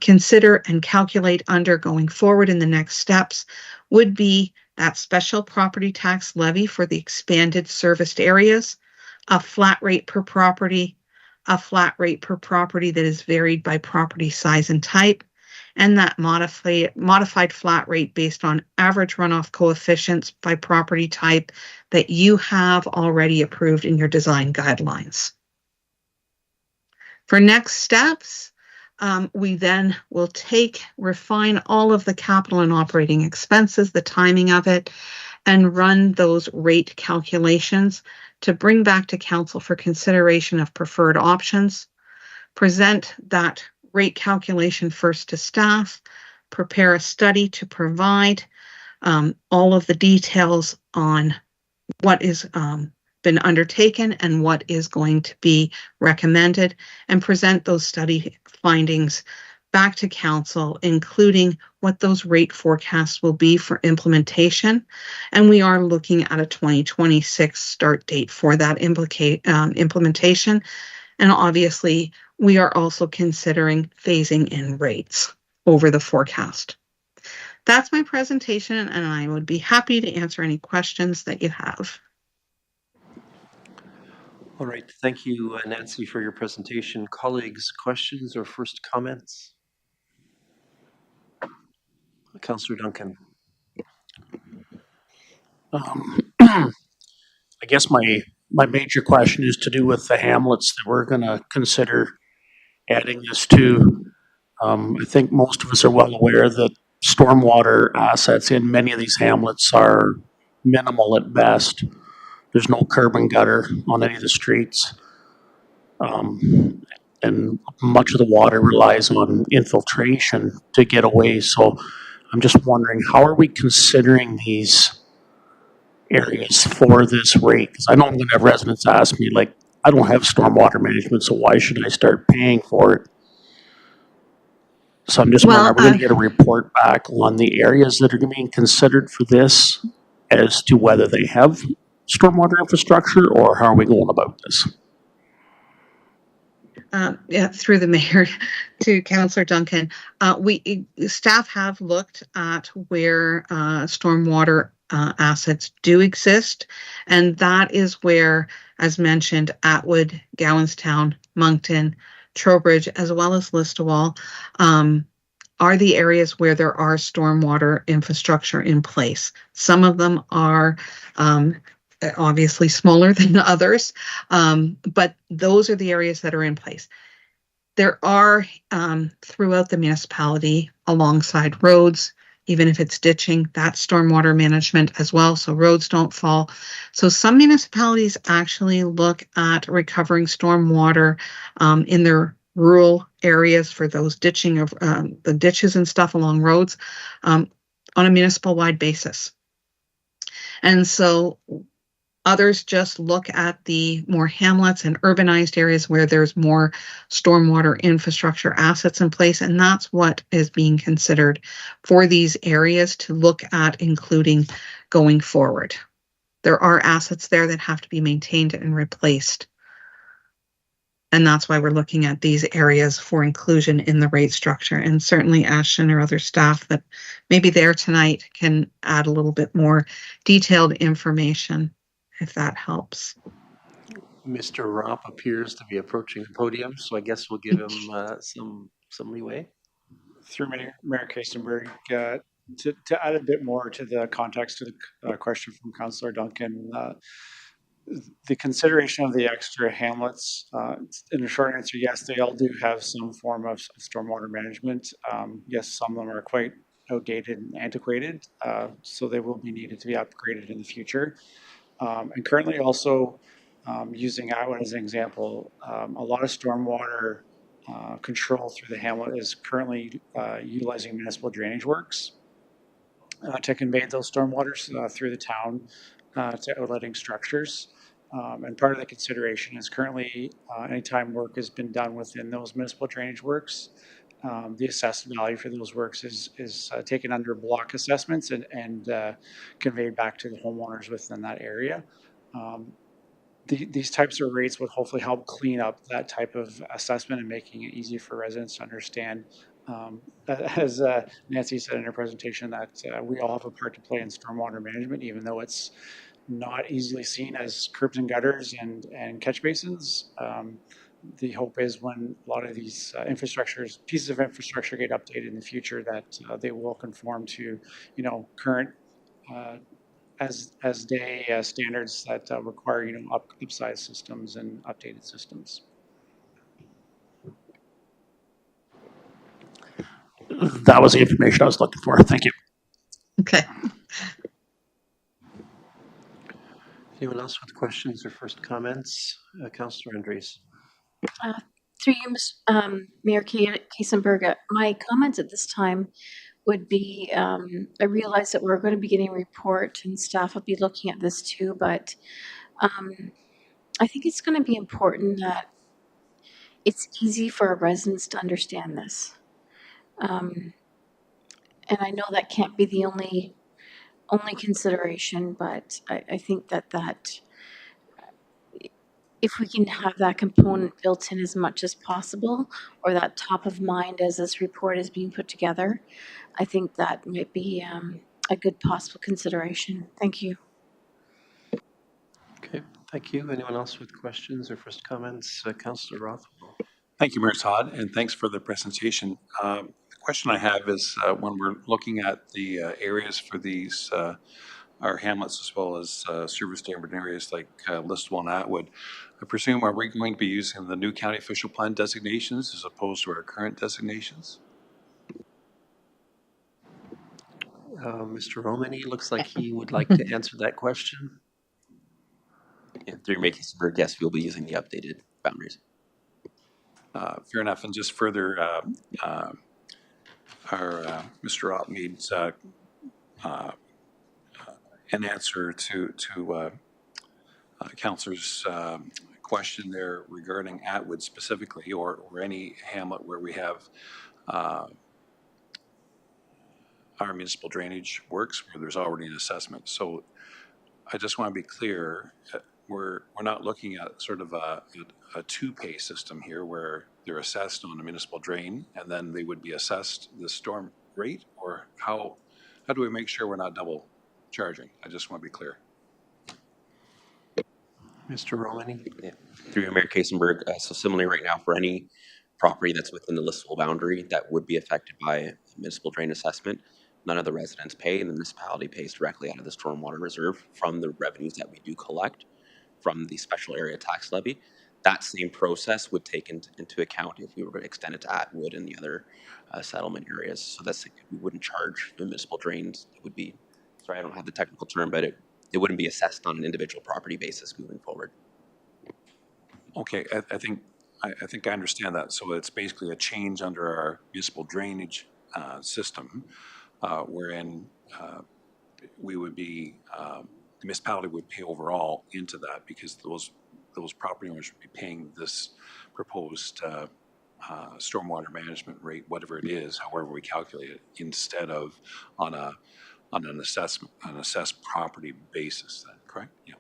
consider and calculate under going forward in the next steps would be that special property tax levy for the expanded serviced areas, a flat rate per property, a flat rate per property that is varied by property size and type, and that modified flat rate based on average runoff coefficients by property type that you have already approved in your design guidelines. For next steps, we then will refine all of the capital and operating expenses, the timing of it, and run those rate calculations to bring back to council for consideration of preferred options, present that rate calculation first to staff, prepare a study to provide all of the details on what is been undertaken and what is going to be recommended, and present those study findings back to council, including what those rate forecasts will be for implementation. And we are looking at a 2026 start date for that implementation. And obviously, we are also considering phasing in rates over the forecast. That's my presentation, and I would be happy to answer any questions that you have. All right, thank you, Nancy, for your presentation. Colleagues, questions or first comments? Councillor Duncan. I guess my major question is to do with the hamlets that we're going to consider adding this to. I think most of us are well aware that stormwater assets in many of these hamlets are minimal at best. There's no curb and gutter on any of the streets. And much of the water relies on infiltration to get away. So I'm just wondering, how are we considering these areas for this rate? Because I know I'm going to have residents ask me, like, I don't have stormwater management, so why should I start paying for it? So I'm just wondering, are we going to get a report back on the areas that are being considered for this as to whether they have stormwater infrastructure, or how are we going about this? Yeah, through the mayor to Councillor Duncan, staff have looked at where stormwater assets do exist, and that is where, as mentioned, Atwood, Gowanstown, Moncton, Trowbridge, as well as Listowel, are the areas where there are stormwater infrastructure in place. Some of them are obviously smaller than others, but those are the areas that are in place. There are throughout the municipality alongside roads, even if it's ditching, that's stormwater management as well, so roads don't fall. So some municipalities actually look at recovering stormwater in their rural areas for those ditching of the ditches and stuff along roads on a municipal-wide basis. And so Others just look at the more hamlets and urbanized areas where there's more stormwater infrastructure assets in place. And that's what is being considered for these areas to look at including going forward. There are assets there that have to be maintained and replaced. And that's why we're looking at these areas for inclusion in the rate structure. And certainly Ashton or other staff that may be there tonight can add a little bit more detailed information if that helps. Mr. Ropp appears to be approaching the podium, so I guess we'll give him some leeway. Through Mayor Kastenberg, to add a bit more to the context to the question from Councillor Duncan, the consideration of the extra hamlets, in a short answer, yes, they all do have some form of stormwater management. Yes, some of them are quite outdated and antiquated, so they will be needed to be upgraded in the future. And currently also, using Atwood as an example, a lot of stormwater control through the hamlet is currently utilizing municipal drainage works to convey those stormwaters through the town to outletting structures. And part of the consideration is currently anytime work has been done within those municipal drainage works, the assessed value for those works is taken under block assessments and conveyed back to the homeowners within that area. These types of rates would hopefully help clean up that type of assessment and making it easy for residents to understand. As Nancy said in her presentation, that we all have a part to play in stormwater management, even though it's not easily seen as curbs and gutters and catch basins. The hope is when a lot of these pieces of infrastructure get updated in the future, that they will conform to, current as day standards that require, upsized systems and updated systems. That was the information I was looking for. Thank you. Okay. Anyone else with questions or first comments? Councillor Andres. Through you, Mayor Kasenberg, my comments at this time would be, I realize that we're going to be getting a report and staff will be looking at this too, but I think it's going to be important that it's easy for our residents to understand this. And I know that can't be the only consideration, but I think that if we can have that component built in as much as possible, or that top of mind as this report is being put together, I think that might be a good possible consideration. Thank you. Okay, thank you. Anyone else with questions or first comments? Councillor Rothwell. Thank you, Mayor Todd, and thanks for the presentation. The question I have is when we're looking at the areas for these our hamlets as well as service neighborhood areas like Listowel and Atwood, I presume are we going to be using the new county official plan designations as opposed to our current designations? Mr. Romani looks like he would like to answer that question. Yeah, through Mayor Kasenberg, yes, we'll be using the updated boundaries. Fair enough. And just further, Mr. Ott made an answer to Councillor's question there regarding Atwood specifically, or any hamlet where we have our municipal drainage works where there's already an assessment. So I just want to be clear, we're not looking at sort of a two-pay system here where they're assessed on a municipal drain and then they would be assessed the storm rate, or how do we make sure we're not double charging? I just want to be clear. Mr. Romani. Yeah. Through Mayor Kasenberg, so similarly right now for any property that's within the Listowel boundary that would be affected by a municipal drain assessment, none of the residents pay, and the municipality pays directly out of the stormwater reserve from the revenues that we do collect from the special area tax levy. That same process would take into account if we were to extend it to Atwood and the other settlement areas. So that's, we wouldn't charge the municipal drains. It would be, sorry, I don't have the technical term, but it wouldn't be assessed on an individual property basis moving forward. Okay, I think I understand that. So it's basically a change under our municipal drainage system, wherein we would be the municipality would pay overall into that, because those property owners would be paying this proposed stormwater management rate, whatever it is, however we calculate it, instead of on an assessed property basis. Then, correct? Yeah.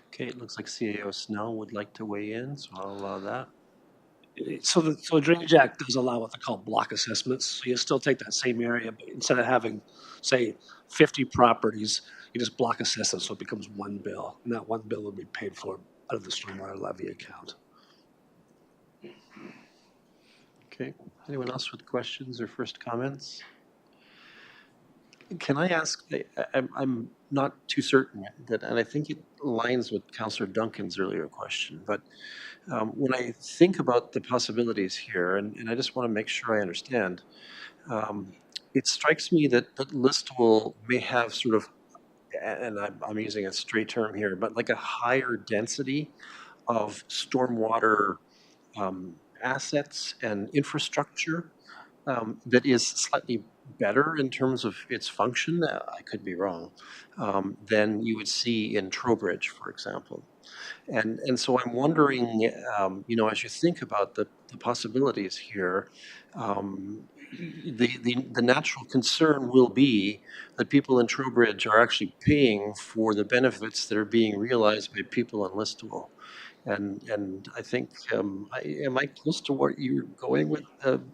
Okay, it looks like CAO Snell would like to weigh in, so I'll allow that. So the Drainage Act does allow what they call block assessments. So you still take that same area, but instead of having, say, 50 properties, you just block assess it, so it becomes one bill, and that one bill will be paid for out of the stormwater levy account. Okay, anyone else with questions or first comments? Can I ask, I'm not too certain that, and I think it aligns with Councillor Duncan's earlier question, but when I think about the possibilities here, and I just want to make sure I understand, it strikes me that Listowel may have sort of, and I'm using a straight term here, but like a higher density of stormwater assets and infrastructure that is slightly better in terms of its function, I could be wrong, than you would see in Trowbridge, for example. And so I'm wondering, you know, as you think about the possibilities here, the natural concern will be that people in Trowbridge are actually paying for the benefits that are being realized by people in Listowel. And I think, am I close to what you're going with,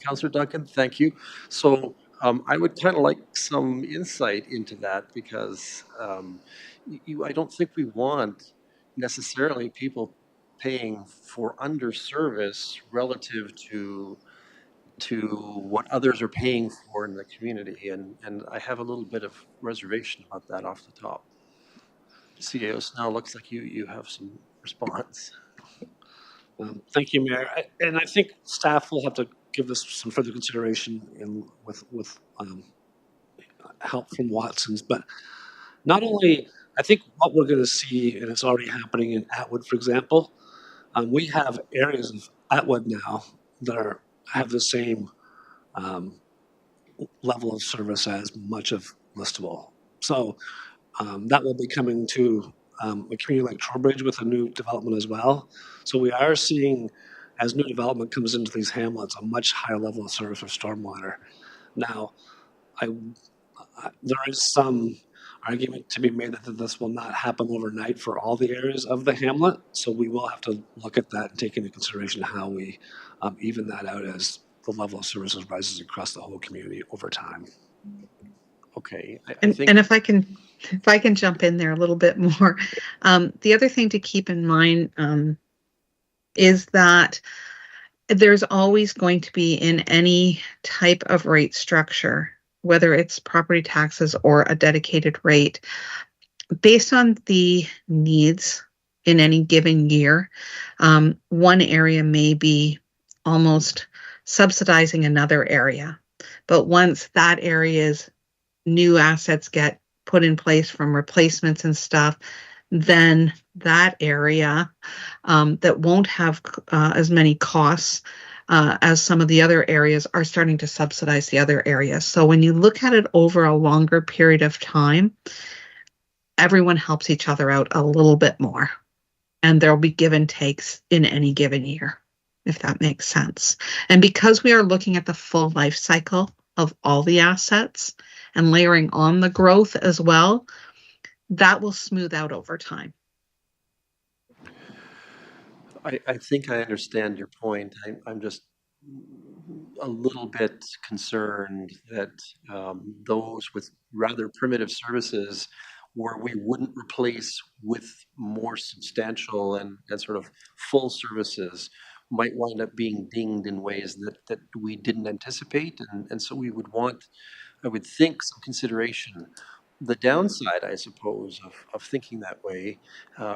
Councillor Duncan? Thank you. So I would kind of like some insight into that, because I don't think we want necessarily people paying for underservice relative to what others are paying for in the community, and I have a little bit of reservation about that off the top. CAO Snell, looks like you have some response. Thank you, Mayor. And I think staff will have to give this some further consideration with help from Watson's. But not only, I think what we're going to see, and it's already happening in Atwood, for example, we have areas of Atwood now that have the same level of service as much of Listowel. So that will be coming to a community like Trowbridge with a new development as well. So we are seeing, as new development comes into these hamlets, a much higher level of service for stormwater. Now, there is some argument to be made that this will not happen overnight for all the areas of the hamlet. So we will have to look at that and take into consideration how we even that out as the level of services rises across the whole community over time. Okay. And if I can jump in there a little bit more, the other thing to keep in mind is that there's always going to be, in any type of rate structure, whether it's property taxes or a dedicated rate, based on the needs in any given year, one area may be almost subsidizing another area. But once that area's new assets get put in place from replacements and stuff, then that area that won't have as many costs as some of the other areas are starting to subsidize the other areas. So when you look at it over a longer period of time, everyone helps each other out a little bit more. And there'll be give and takes in any given year, if that makes sense. And because we are looking at the full life cycle of all the assets and layering on the growth as well, that will smooth out over time. I think I understand your point. I'm just a little bit concerned that those with rather primitive services, where we wouldn't replace with more substantial and sort of full services, might wind up being dinged in ways that we didn't anticipate. And so we would want, I would think, some consideration. The downside, I suppose, of thinking that way,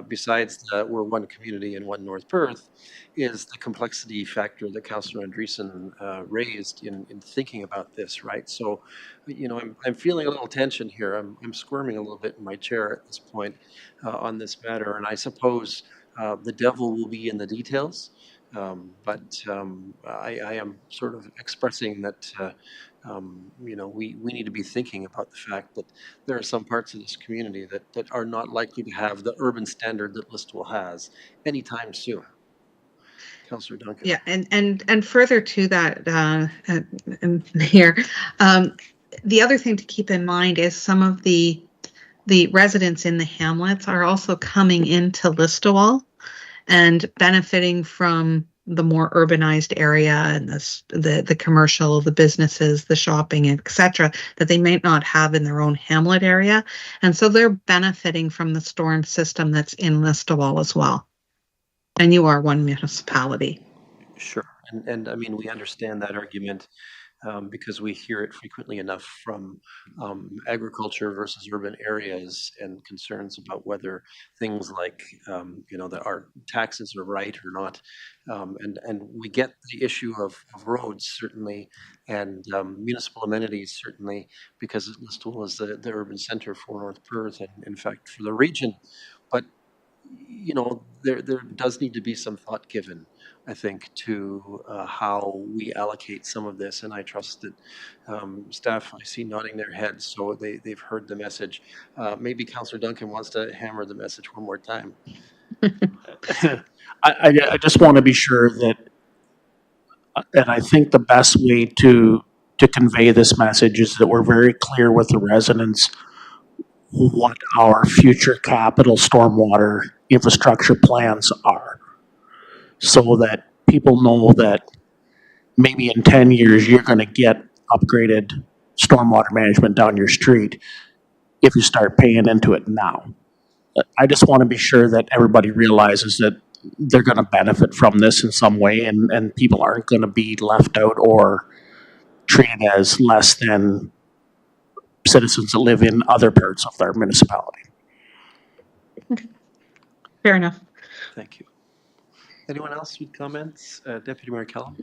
besides that we're one community in one North Perth, is the complexity factor that Councillor Andreessen raised in thinking about this, right? So, you know, I'm feeling a little tension here. I'm squirming a little bit in my chair at this point on this matter, and I suppose the devil will be in the details. But I am sort of expressing that we need to be thinking about the fact that there are some parts of this community that are not likely to have the urban standard that Listowel has anytime soon. Councillor Duncan. Yeah, and further to that, Mayor, the other thing to keep in mind is some of the residents in the hamlets are also coming into Listowel and benefiting from the more urbanized area and the commercial, the businesses, the shopping, etc., that they may not have in their own hamlet area, and so they're benefiting from the storm system that's in Listowel as well. And you are one municipality. Sure, and I mean, we understand that argument because we hear it frequently enough from agriculture versus urban areas and concerns about whether things like, that our taxes are right or not. And we get the issue of roads, certainly, and municipal amenities, certainly, because Listowel is the urban center for North Perth and, in fact, for the region. But there does need to be some thought given, I think, to how we allocate some of this. And I trust that staff, I see nodding their heads, so they've heard the message. Maybe Councillor Duncan wants to hammer the message one more time. I just want to be sure that, and I think the best way to convey this message is that we're very clear with the residents what our future capital stormwater infrastructure plans are, so that people know that maybe in 10 years you're going to get upgraded stormwater management down your street if you start paying into it now. I just want to be sure that everybody realizes that they're going to benefit from this in some way, and people aren't going to be left out or treated as less than citizens that live in other parts of their municipality. Fair enough. Thank you. Anyone else with comments? Deputy Mayor Kellum?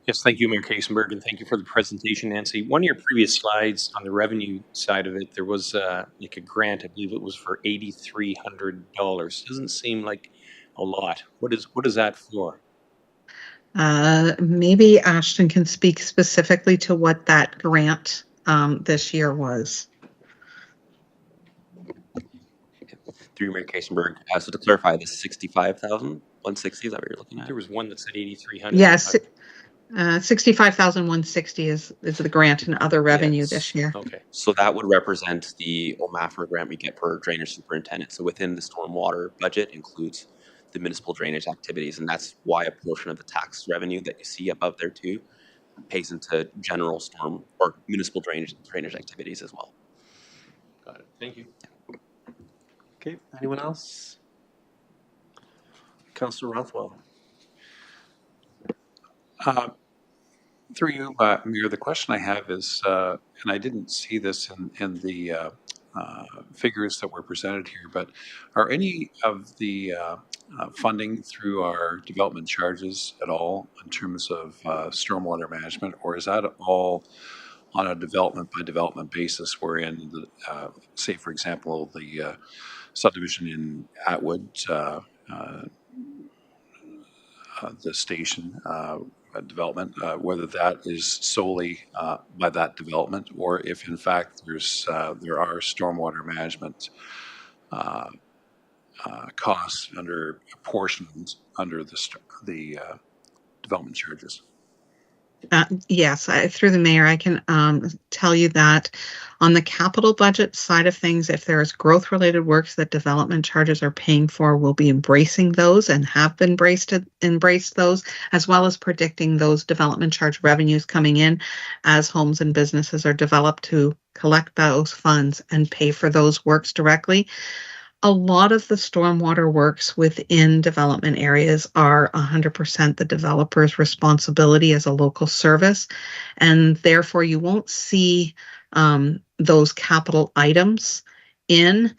Yes, thank you, Mayor Kaysenberg, and thank you for the presentation, Nancy. One of your previous slides on the revenue side of it, there was like a grant, I believe it was for $8,300. Doesn't seem like a lot. What is that for? Maybe Ashton can speak specifically to what that grant this year was. Through Mayor Kaysenberg. So to clarify, this is $65,160. Is that what you're looking at? There was one that said $8,300. Yes. 65,160 is the grant and other revenue this year. Okay. So that would represent the OMAFRA grant we get per drainage superintendent. So within the stormwater budget includes the municipal drainage activities, and that's why a portion of the tax revenue that you see above there too pays into general storm or municipal drainage activities as well. Got it. Thank you. Okay, anyone else? Councillor Rothwell. Through you, Mayor, the question I have is, and I didn't see this in the figures that were presented here, but are any of the funding through our development charges at all in terms of stormwater management, or is that all on a development by development basis, wherein, say, for example, the subdivision in Atwood, the station development, whether that is solely by that development, or if in fact there are stormwater management costs under portions under the development charges. Yes, through the mayor, I can tell you that on the capital budget side of things, if there is growth-related works that development charges are paying for, we'll be embracing those and have been embraced those, as well as predicting those development charge revenues coming in as homes and businesses are developed to collect those funds and pay for those works directly. A lot of the stormwater works within development areas are 100% the developer's responsibility as a local service, and therefore you won't see those capital items in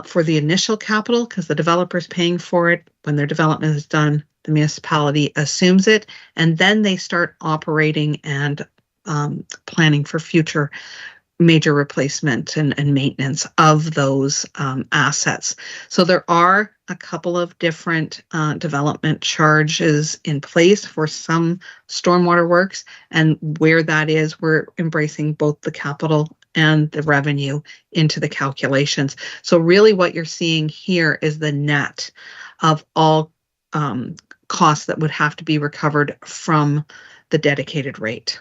for the initial capital because the developer's paying for it. When their development is done, the municipality assumes it, and then they start operating and planning for future major replacement and maintenance of those assets. So there are a couple of different development charges in place for some stormwater works, and where that is, we're embracing both the capital and the revenue into the calculations. So really what you're seeing here is the net of all costs that would have to be recovered from the dedicated rate.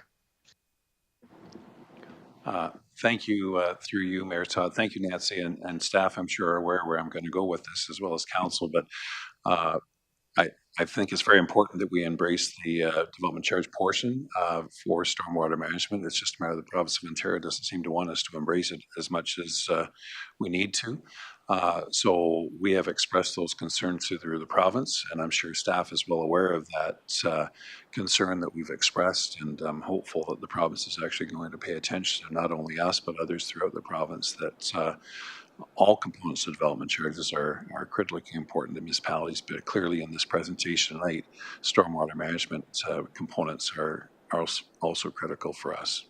Thank you, through you, Mayor Todd. Thank you, Nancy, and staff, I'm sure are aware where I'm going to go with this, as well as council. But I think it's very important that we embrace the development charge portion for stormwater management. It's just a matter of the province of Ontario doesn't seem to want us to embrace it as much as we need to. So we have expressed those concerns through the province, and I'm sure staff is well aware of that concern that we've expressed, and I'm hopeful that the province is actually going to pay attention to not only us, but others throughout the province, that all components of development charges are critically important to municipalities, but clearly in this presentation tonight, stormwater management components are also critical for us.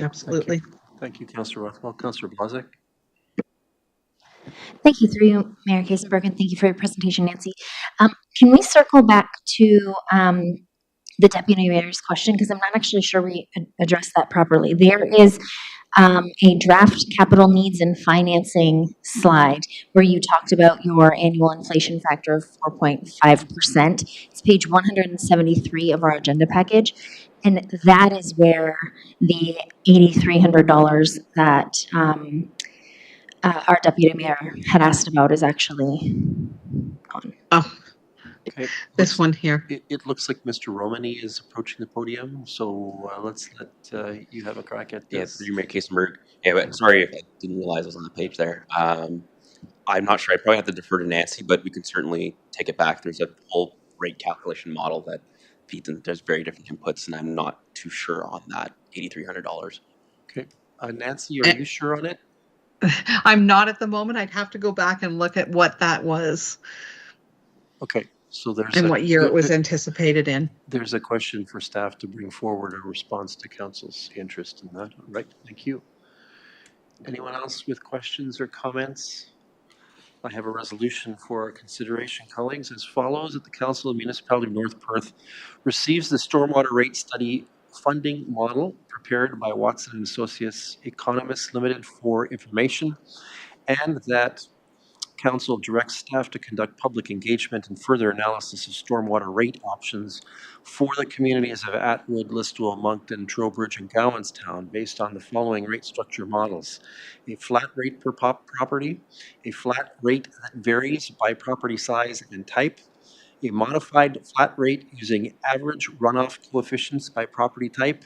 Absolutely. Thank you, Councillor Rothwell. Councillor Blazek. Thank you, through you, Mayor Kaysenberg, and thank you for your presentation, Nancy. Can we circle back to the Deputy Mayor's question, because I'm not actually sure we addressed that properly. There is a draft capital needs and financing slide where you talked about your annual inflation factor of 4.5%. It's page 173 of our agenda package, and that is where the $8,300 that our deputy mayor had asked about is actually on. Oh, Okay. this one here. It looks like Mr. Romani is approaching the podium, so let's let you have a crack at this. Yeah, through Mayor Kaysenberg. Yeah, but sorry if I didn't realize it was on the page there. I'm not sure. I probably have to defer to Nancy, but we can certainly take it back. There's a whole rate calculation model that feeds in. There's very different inputs, and I'm not too sure on that $8,300. Okay. Nancy, are you sure on it? I'm not at the moment. I'd have to go back and look at what that was. Okay. So there's and what year it was anticipated in. There's a question for staff to bring forward a response to council's interest in that. All right, thank you. Anyone else with questions or comments? I have a resolution for consideration, colleagues, as follows: that the Council of the Municipality of North Perth receives the stormwater rate study funding model prepared by Watson & Associates Economists Limited for information, and that Council directs staff to conduct public engagement and further analysis of stormwater rate options for the communities of Atwood, Listowel, Moncton, Trowbridge, and Gowanstown based on the following rate structure models: a flat rate per property, a flat rate that varies by property size and type, a modified flat rate using average runoff coefficients by property type,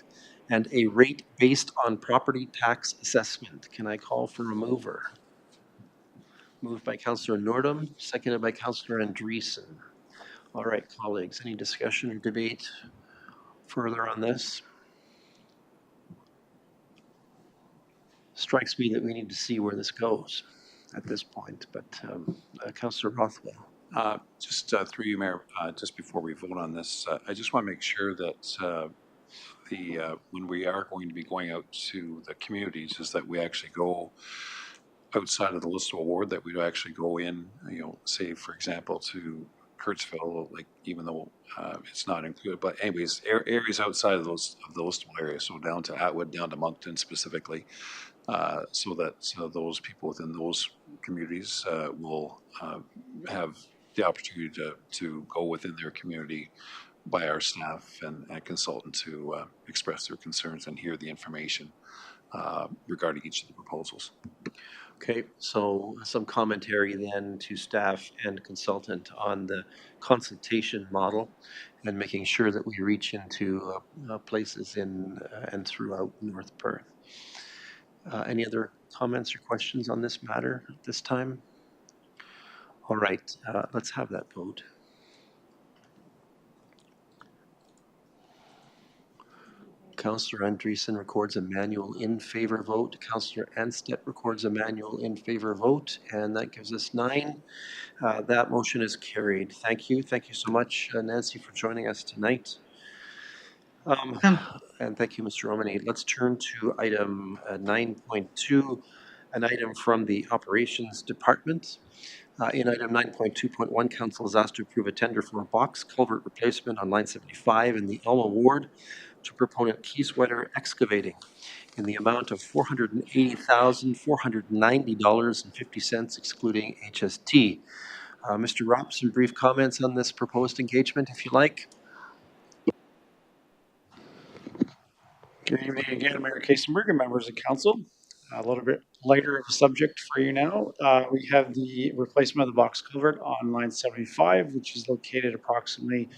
and a rate based on property tax assessment. Can I call for a mover? Moved by Councillor Nordum, seconded by Councillor Andreessen. All right, colleagues, any discussion or debate further on this? Strikes me that we need to see where this goes at this point, but Councillor Rothwell. Just through you, Mayor, just before we vote on this, I just want to make sure that when we are going to be going out to the communities, is that we actually go outside of the Listowel ward, that we actually go in, say, for example, to Kurtzville, like, even though it's not included, but anyways, areas outside of the Listowel area, so down to Atwood, down to Moncton specifically, so that those people within those communities will have the opportunity to go within their community by our staff and consultant to express their concerns and hear the information regarding each of the proposals. Okay, so some commentary then to staff and consultant on the consultation model and making sure that we reach into places in and throughout North Perth. Any other comments or questions on this matter at this time? All right, let's have that vote. Councillor Andreessen records a manual in favor vote. Councillor Anstedt records a manual in favor vote, and that gives us 9. That motion is carried. Thank you. Thank you so much, Nancy, for joining us tonight. And thank you, Mr. Romani. Let's turn to item 9.2, an item from the Operations Department. In item 9.2.1, Council is asked to approve a tender for a box culvert replacement on line 75 in the Elma Ward to proponent Keyswetter Excavating in the amount of $480,490.50, excluding HST. Mr. Ropp, some brief comments on this proposed engagement, if you like. Good evening again, Mayor Kasenberg and members of council. A little bit lighter of a subject for you now. We have the replacement of the box culvert on line 75, which is located approximately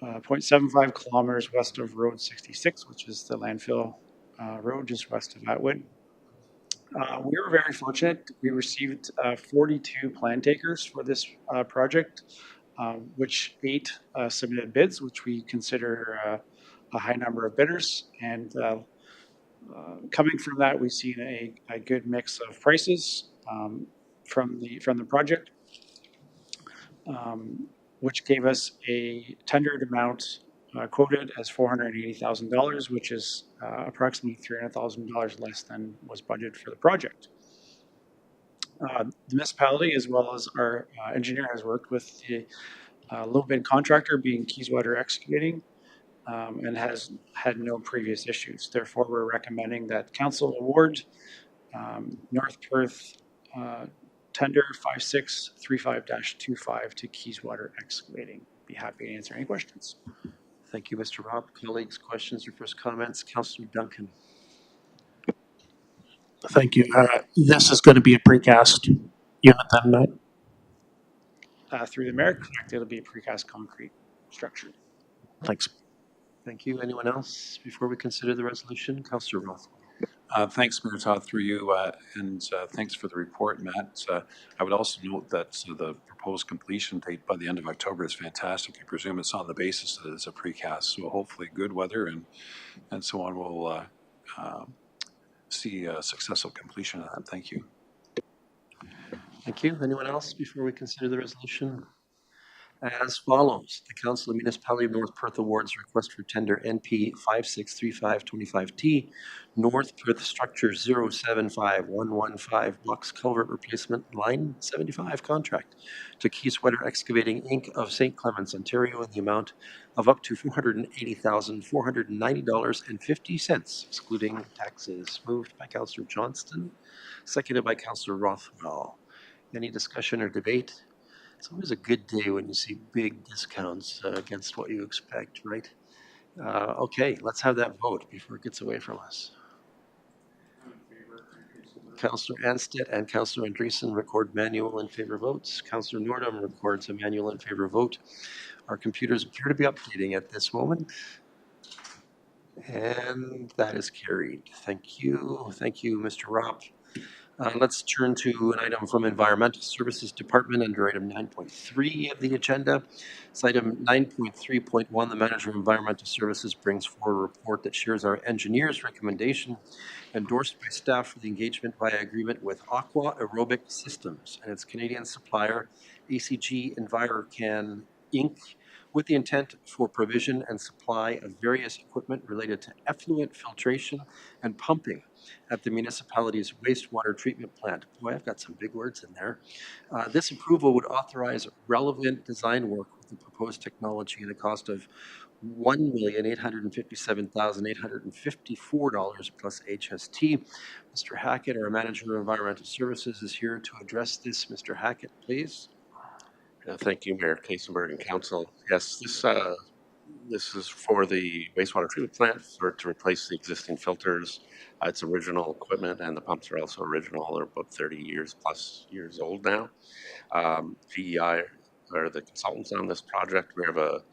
0.75 kilometers west of Road 66, which is the landfill road just west of Atwood. We were very fortunate. We received 42 plan takers for this project, which 8 submitted bids, which we consider a high number of bidders. And coming from that, we've seen a good mix of prices from the project, which gave us a tendered amount quoted as $480,000, which is approximately $300,000 less than was budgeted for the project. The municipality, as well as our engineer, has worked with the low bid contractor, being Keyswetter Excavating, and has had no previous issues. Therefore, we're recommending that council award North Perth tender 5635-25 to Keyswetter Excavating. Be happy to answer any questions. Thank you, Mr. Robb. Colleagues, questions or first comments? Councillor Duncan. Thank you. This is going to be a precast unit then, right? Through the mayor, correct, it'll be a precast concrete structure. Thanks. Thank you. Anyone else before we consider the resolution? Councillor Roth. Thanks, Mayor Todd, through you, and thanks for the report, Matt. I would also note that the proposed completion date by the end of October is fantastic. I presume it's on the basis that it's a precast, so hopefully good weather and so on will see a successful completion of that. Thank you. Thank you. Anyone else before we consider the resolution? As follows, the Council of Municipality of North Perth awards request for tender NP 563525T, North Perth Structure 075115 box culvert replacement line 75 contract to Keyswetter Excavating Inc. of St. Clements, Ontario in the amount of up to $480,490.50, excluding taxes. Moved by Councillor Johnston, seconded by Councillor Rothwell. Any discussion or debate? It's always a good day when you see big discounts against what you expect, right? Okay, let's have that vote before it gets away from us. Councillor Anstead and Councillor Andreessen record manual in favor votes. Councillor Nordum records a manual in favor vote. Our computers appear to be updating at this moment. And that is carried. Thank you. Thank you, Mr. Ropp. Let's turn to an item from Environmental Services Department under item 9.3 of the agenda. It's item 9.3.1. The Manager of Environmental Services brings forward a report that shares our engineer's recommendation endorsed by staff for the engagement via agreement with Aqua Aerobic Systems and its Canadian supplier, ACG EnviroCan Inc., with the intent for provision and supply of various equipment related to effluent filtration and pumping at the municipality's wastewater treatment plant. Boy, I've got some big words in there. This approval would authorize relevant design work with the proposed technology at a cost of $1,857,854 plus HST. Mr. Hackett, our Manager of Environmental Services, is here to address this. Mr. Hackett, please. Thank you, Mayor Kasenberg and Council. Yes, this is for the wastewater treatment plant to replace the existing filters. It's original equipment, and the pumps are also original. They're about 30 years old now. VEI are the consultants on this project. We have a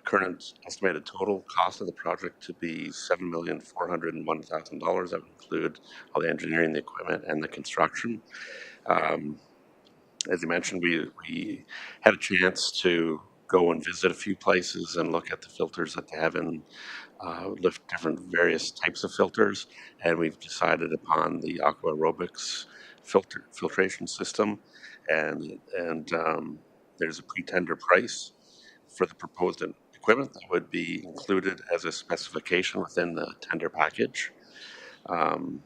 current estimated total cost of the project to be $7,401,000. That would include all the engineering, the equipment, and the construction. As you mentioned, we had a chance to go and visit a few places and look at the filters that they have in lift different various types of filters, and we've decided upon the Aqua Aerobics filtration system, and there's a pre-tender price for the proposed equipment that would be included as a specification within the tender package. To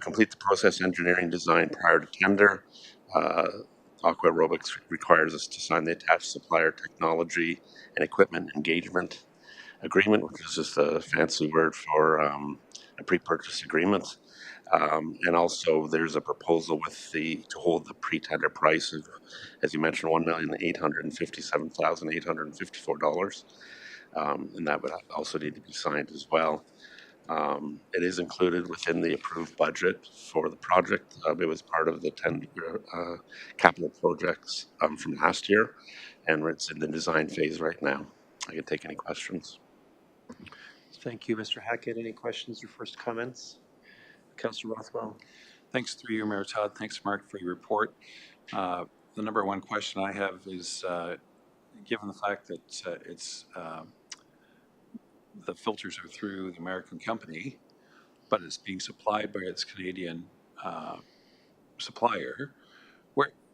complete the process engineering design prior to tender, Aqua Aerobics requires us to sign the attached supplier technology and equipment engagement agreement, which is just a fancy word for a pre-purchase agreement. And also, there's a proposal to hold the pre-tender price of, as you mentioned, $1,857,854, and that would also need to be signed as well. It is included within the approved budget for the project. It was part of the 10 capital projects from last year, and it's in the design phase right now. I can take any questions. Thank you, Mr. Hackett. Any questions or first comments? Councillor Rothwell. Thanks through you, Mayor Todd. Thanks, Mark, for your report. The number one question I have is, given the fact that the filters are through the American company, but it's being supplied by its Canadian supplier,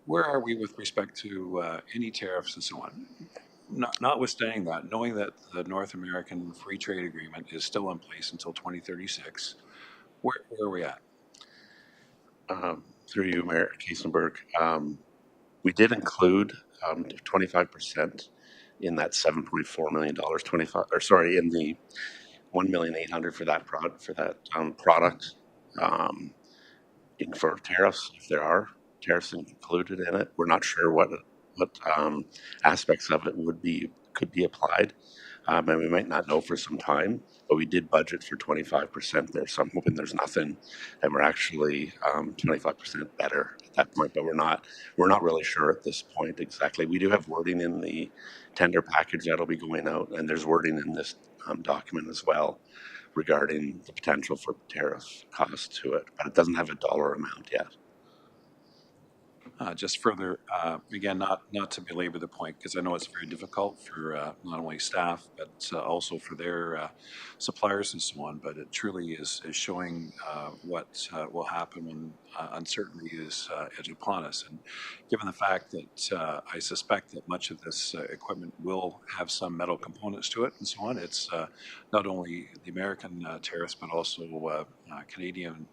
where are we with respect to any tariffs and so on? Notwithstanding that, knowing that the North American Free Trade Agreement is still in place until 2036, where are we at? Through you, Mayor Kiesenberg, we did include 25% in that $7.4 million, in the $1,800,000 for that product, for tariffs. If there are tariffs included in it, we're not sure what aspects of it could be applied, and we might not know for some time. But we did budget for 25% there, so I'm hoping there's nothing, and we're actually 25% better at that point. But we're not really sure at this point exactly. We do have wording in the tender package that'll be going out, and there's wording in this document as well regarding the potential for tariff costs to it, but it doesn't have a dollar amount yet. Just further, again, not to belabor the point, because I know it's very difficult for not only staff, but also for their suppliers and so on, but it truly is showing what will happen when uncertainty is upon us. And given the fact that I suspect that much of this equipment will have some metal components to it and so on, it's not only the American tariffs, but also Canadian,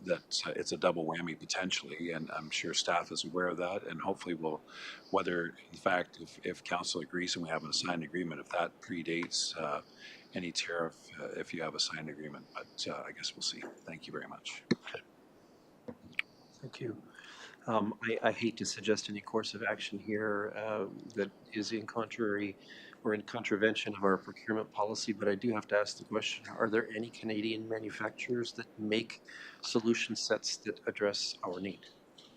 that it's a double whammy potentially, and I'm sure staff is aware of that, and hopefully will, whether in fact if council agrees and we have a signed agreement, if that predates any tariff, if you have a signed agreement, but I guess we'll see. Thank you very much. Thank you. I hate to suggest any course of action here that is in contravention of our procurement policy, but I do have to ask the question, are there any Canadian manufacturers that make solution sets that address our need?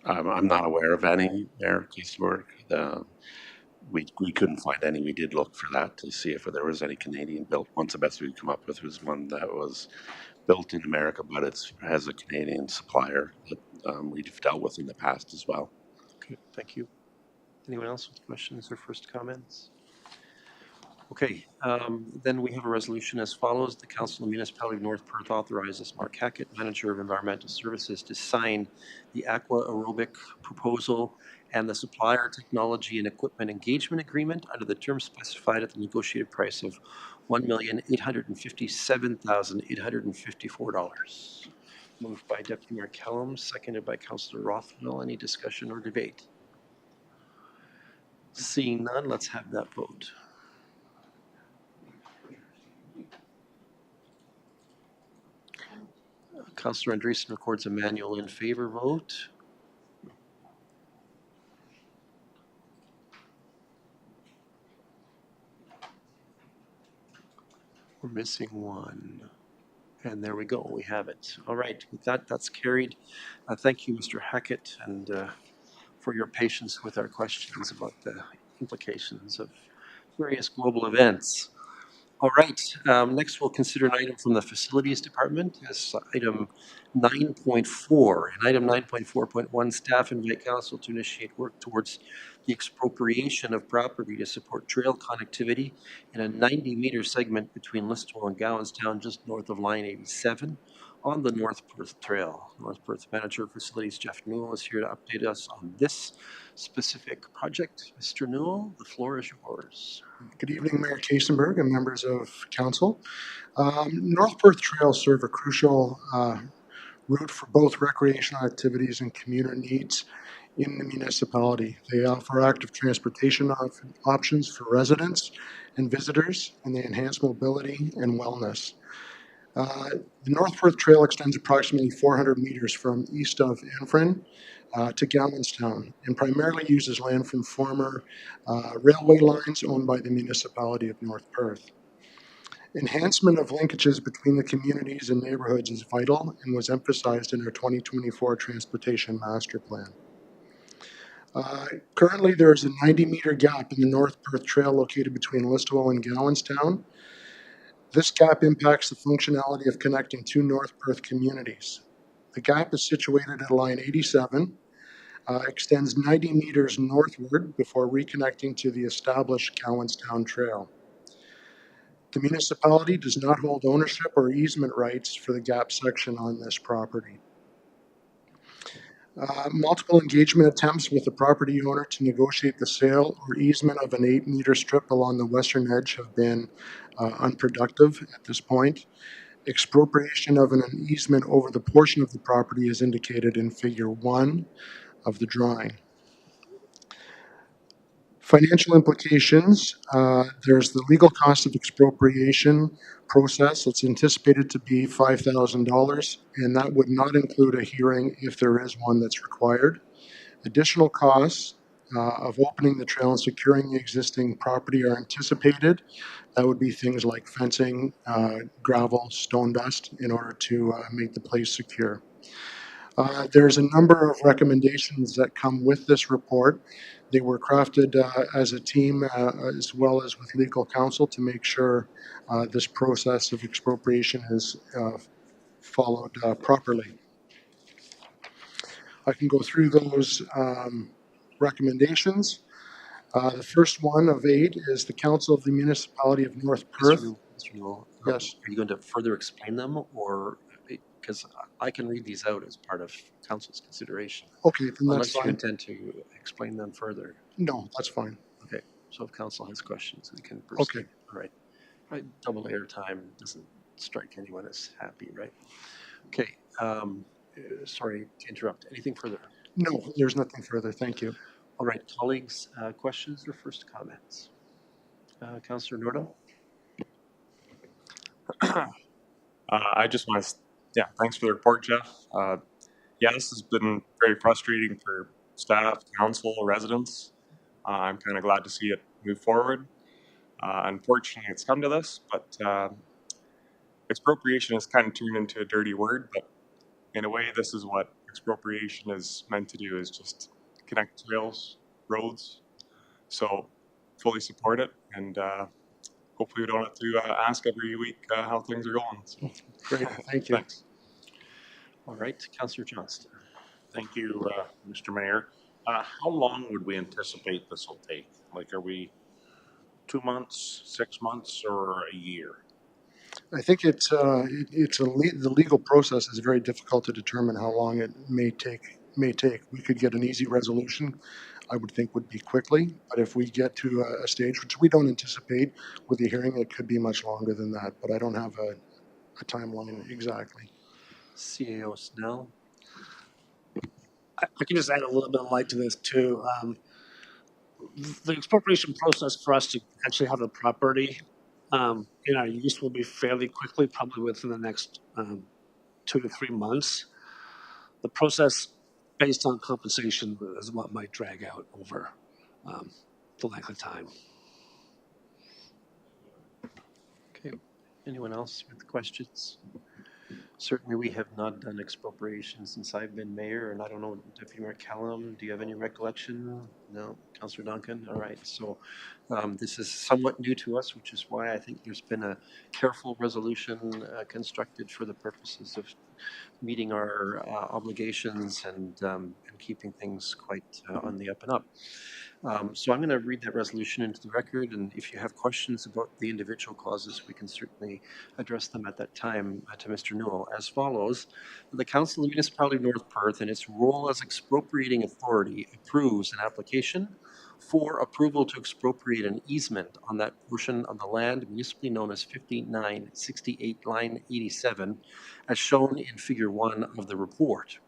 I'm not aware of any there, Keithsburg. We couldn't find any. We did look for that to see if there was any Canadian built. Once the best we could come up with was one that was built in America, but it has a Canadian supplier that we've dealt with in the past as well. Okay, thank you. Anyone else with questions or first comments? Okay, then we have a resolution as follows. The Council of the Municipality of North Perth authorizes Mark Hackett, Manager of Environmental Services, to sign the Aqua Aerobic proposal and the supplier technology and equipment engagement agreement under the terms specified at the negotiated price of $1,857,854. Moved by Deputy Mayor Kellum, seconded by Councillor Rothwell. Any discussion or debate? Seeing none, let's have that vote. Councillor Andreessen records a manual in favor vote. We're missing one. And there we go, we have it. All right, with that, that's carried. Thank you, Mr. Hackett, and for your patience with our questions about the implications of various global events. All right, next we'll consider an item from the Facilities Department as item 9.4. In item 9.4.1, staff invite council to initiate work towards the expropriation of property to support trail connectivity in a 90-meter segment between Listowel and Gowanstown, just north of Line 87, on the North Perth Trail. North Perth Manager of Facilities Jeff Newell is here to update us on this specific project. Mr. Newell, the floor is yours. Good evening, Mayor Kasenberg and members of council. North Perth Trails serve a crucial route for both recreational activities and commuter needs in the municipality. They offer active transportation options for residents and visitors, and they enhance mobility and wellness. The North Perth Trail extends approximately 400 meters from east of Anfren to Gallenstown and primarily uses land from former railway lines owned by the municipality of North Perth. Enhancement of linkages between the communities and neighborhoods is vital and was emphasized in our 2024 Transportation Master Plan. Currently, there is a 90-meter gap in the North Perth Trail located between Listowel and Gallenstown. This gap impacts the functionality of connecting two North Perth communities. The gap is situated at line 87, extends 90 meters northward before reconnecting to the established Gallenstown Trail. The municipality does not hold ownership or easement rights for the gap section on this property. Multiple engagement attempts with the property owner to negotiate the sale or easement of an 8-meter strip along the western edge have been unproductive at this point. Expropriation of an easement over the portion of the property is indicated in Figure 1 of the drawing. Financial implications, there's the legal cost of expropriation process. It's anticipated to be $5,000, and that would not include a hearing if there is one that's required. Additional costs of opening the trail and securing the existing property are anticipated. That would be things like fencing, gravel, stone dust in order to make the place secure. There's a number of recommendations that come with this report. They were crafted as a team as well as with legal counsel to make sure this process of expropriation is followed properly. I can go through those recommendations. The first one of 8 is the Council of the Municipality of North Perth. Mr. Newell, Yes. are you going to further explain them, or because I can read these out as part of council's consideration? Okay, then that's Unless you fine. intend to explain them further. No, that's fine. Okay, so if council has questions, we can proceed. Okay. All right. Right. Double airtime doesn't strike anyone as happy, right? Okay. Sorry to interrupt. Anything further? No, there's nothing further. Thank you. All right, colleagues, questions or first comments? Councillor Nordo? I just want to, thanks for the report, Jeff. This has been very frustrating for staff, council, residents. I'm kind of glad to see it move forward. Unfortunately, it's come to this, but expropriation has kind of turned into a dirty word, but in a way, this is what expropriation is meant to do, is just connect trails, roads. So fully support it, and hopefully we don't have to ask every week how things are going. So. Great, thank you. Thanks. All right, Councillor Johnston. Thank you, Mr. Mayor. How long would we anticipate this will take? Like, are we 2 months, 6 months, or a year? I think the legal process is very difficult to determine how long it may take. We could get an easy resolution, I would think would be quickly, but if we get to a stage, which we don't anticipate with the hearing, it could be much longer than that, but I don't have a timeline exactly. CAO Snell? I can just add a little bit of light to this too. The expropriation process for us to actually have the property in our use will be fairly quickly, probably within the next 2 to 3 months. The process based on compensation is what might drag out over the length of time. Okay, anyone else with questions? Certainly, we have not done expropriation since I've been mayor, and I don't know, Deputy Mayor Callum, do you have any recollection? No, Councillor Duncan. All right, so this is somewhat new to us, which is why I think there's been a careful resolution constructed for the purposes of meeting our obligations and keeping things quite on the up and up. So I'm going to read that resolution into the record, and if you have questions about the individual clauses, we can certainly address them at that time to Mr. Newell. As follows: the Council of the Municipality of North Perth, in its role as expropriating authority, approves an application for approval to expropriate an easement on that portion of the land municipally known as 5968 line 87, as shown in Figure 1 of the report,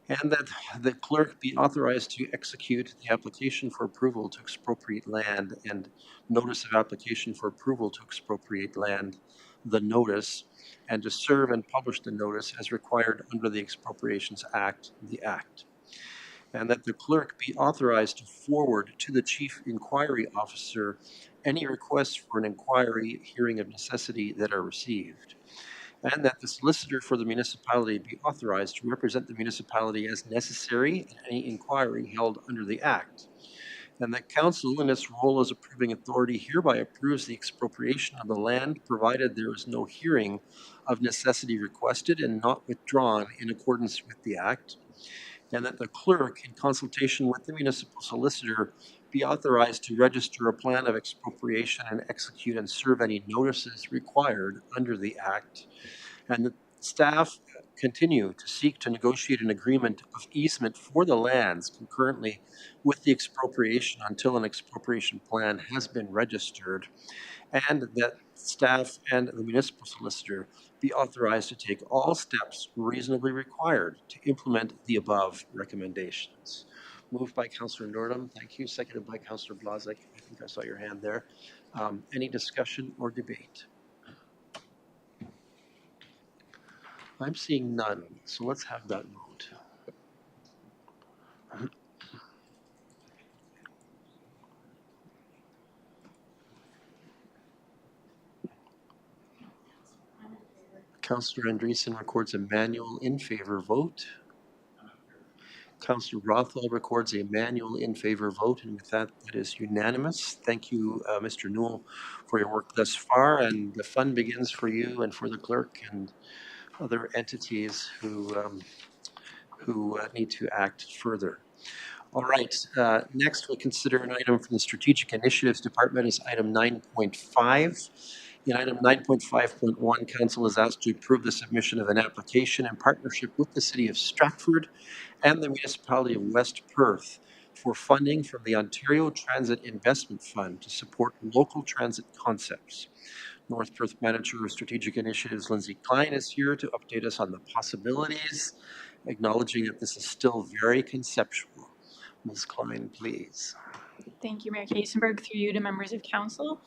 and that the clerk be authorized to execute the application for approval to expropriate land and notice of application for approval to expropriate land, the notice, and to serve and publish the notice as required under the Expropriations Act, the Act. And that the clerk be authorized to forward to the Chief Inquiry Officer any requests for an inquiry hearing of necessity that are received, and that the solicitor for the municipality be authorized to represent the municipality as necessary in any inquiry held under the Act, and that council, in its role as approving authority, hereby approves the expropriation of the land, provided there is no hearing of necessity requested and not withdrawn in accordance with the Act, and that the clerk, in consultation with the municipal solicitor, be authorized to register a plan of expropriation and execute and serve any notices required under the Act, and that staff continue to seek to negotiate an agreement of easement for the lands concurrently with the expropriation until an expropriation plan has been registered, and that staff and the municipal solicitor be authorized to take all steps reasonably required to implement the above recommendations. Moved by Councillor Nordum, thank you. Seconded by Councillor Blazek. I think I saw your hand there. Any discussion or debate? I'm seeing none, so let's have that vote. Councillor Andreessen records a manual in favor vote. Councillor Rothwell records a manual in favor vote, and with that, it is unanimous. Thank you, Mr. Newell, for your work thus far, and the fun begins for you and for the clerk and other entities who need to act further. All right, next we'll consider an item from the Strategic Initiatives Department is item 9.5. In item 9.5.1, Council is asked to approve the submission of an application in partnership with the City of Stratford and the Municipality of West Perth for funding from the Ontario Transit Investment Fund to support local transit concepts. North Perth Manager of Strategic Initiatives, Lindsay Klein, is here to update us on the possibilities, acknowledging that this is still very conceptual. Ms. Klein, please. Thank you, Mayor Kasenberg. Through you to members of council.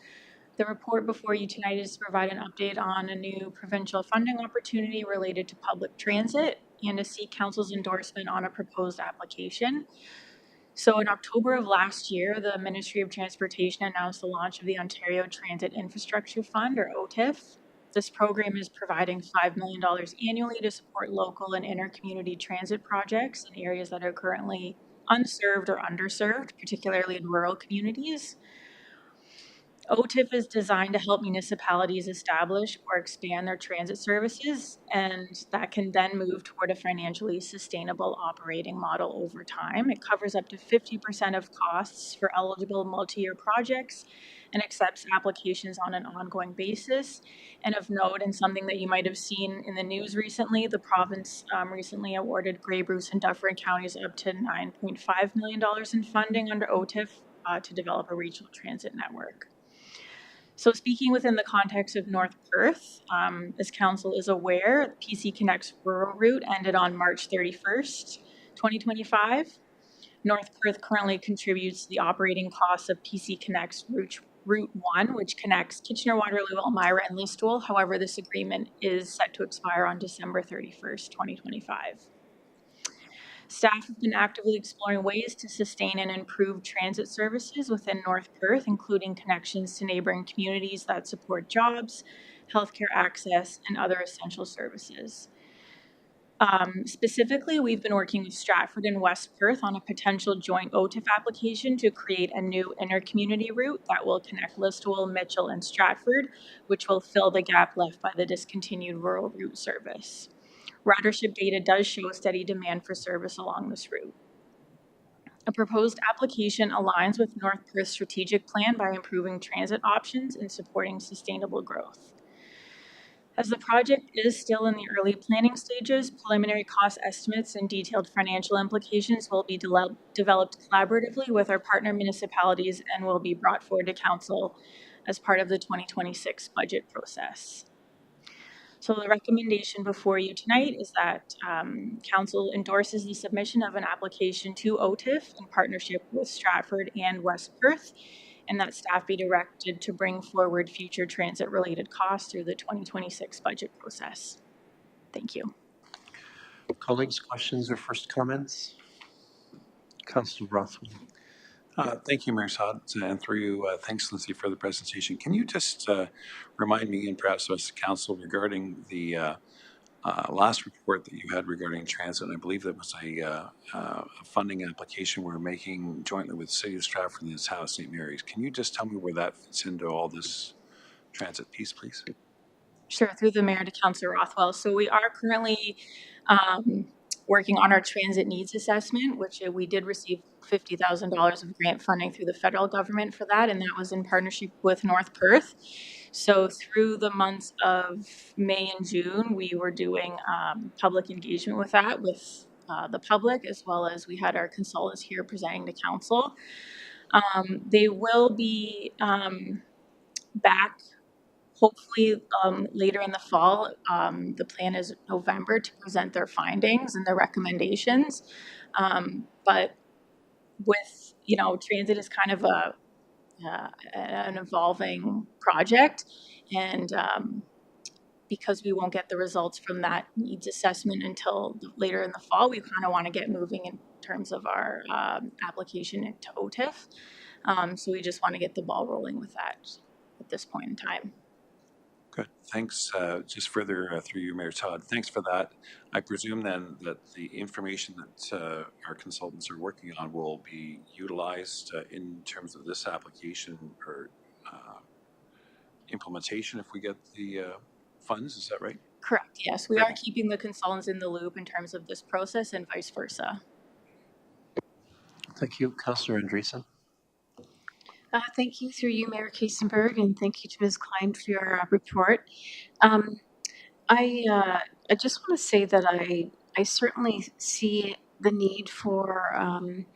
The report before you tonight is to provide an update on a new provincial funding opportunity related to public transit and to seek council's endorsement on a proposed application. So in October of last year, the Ministry of Transportation announced the launch of the Ontario Transit Infrastructure Fund, or OTIF. This program is providing $5 million annually to support local and inter-community transit projects in areas that are currently unserved or underserved, particularly in rural communities. OTIF is designed to help municipalities establish or expand their transit services, and that can then move toward a financially sustainable operating model over time. It covers up to 50% of costs for eligible multi-year projects and accepts applications on an ongoing basis. And of note, and something that you might have seen in the news recently, the province recently awarded Grey Bruce and Dufferin counties up to $9.5 million in funding under OTIF to develop a regional transit network. So speaking within the context of North Perth, as council is aware, PC Connect's rural route ended on March 31st, 2025. North Perth currently contributes the operating costs of PC Connect's Route 1, which connects Kitchener-Waterloo, Elmira, and Listowel. However, this agreement is set to expire on December 31st, 2025. Staff have been actively exploring ways to sustain and improve transit services within North Perth, including connections to neighboring communities that support jobs, healthcare access, and other essential services. Specifically, we've been working with Stratford and West Perth on a potential joint OTIF application to create a new inter-community route that will connect Listowel, Mitchell, and Stratford, which will fill the gap left by the discontinued rural route service. Ridership data does show a steady demand for service along this route. A proposed application aligns with North Perth's strategic plan by improving transit options and supporting sustainable growth. As the project is still in the early planning stages, preliminary cost estimates and detailed financial implications will be developed collaboratively with our partner municipalities and will be brought forward to Council as part of the 2026 budget process. So the recommendation before you tonight is that Council endorses the submission of an application to OTIF in partnership with Stratford and West Perth, and that staff be directed to bring forward future transit-related costs through the 2026 budget process. Thank you. Colleagues, questions or first comments? Councillor Rothwell. Thank you, Mayor Todd, and through you, thanks, Lindsay, for the presentation. Can you just remind me and perhaps us, the council, regarding the last report that you had regarding transit? I believe that was a funding application we're making jointly with the City of Stratford and the Town of St. Mary's. Can you just tell me where that fits into all this transit piece, please? Sure, through the Mayor to Councillor Rothwell. So we are currently working on our transit needs assessment, which we did receive $50,000 of grant funding through the federal government for that, and that was in partnership with North Perth. So through the months of May and June, we were doing public engagement with that, with the public, as well as we had our consultants here presenting to council. They will be back hopefully later in the fall. The plan is November to present their findings and their recommendations. But with, transit is kind of an evolving project, and because we won't get the results from that needs assessment until later in the fall, we kind of want to get moving in terms of our application to OTIF. So we just want to get the ball rolling with that at this point in time. Good. Thanks. Just further through you, Mayor Todd, thanks for that. I presume then that the information that our consultants are working on will be utilized in terms of this application or implementation if we get the funds. Is that right? Correct. Yes, we are keeping the consultants in the loop in terms of this process and vice versa. Thank you. Councillor Andreessen. Thank you through you, Mayor Kaysenberg, and thank you to Ms. Klein for your report. I just want to say that I certainly see the need for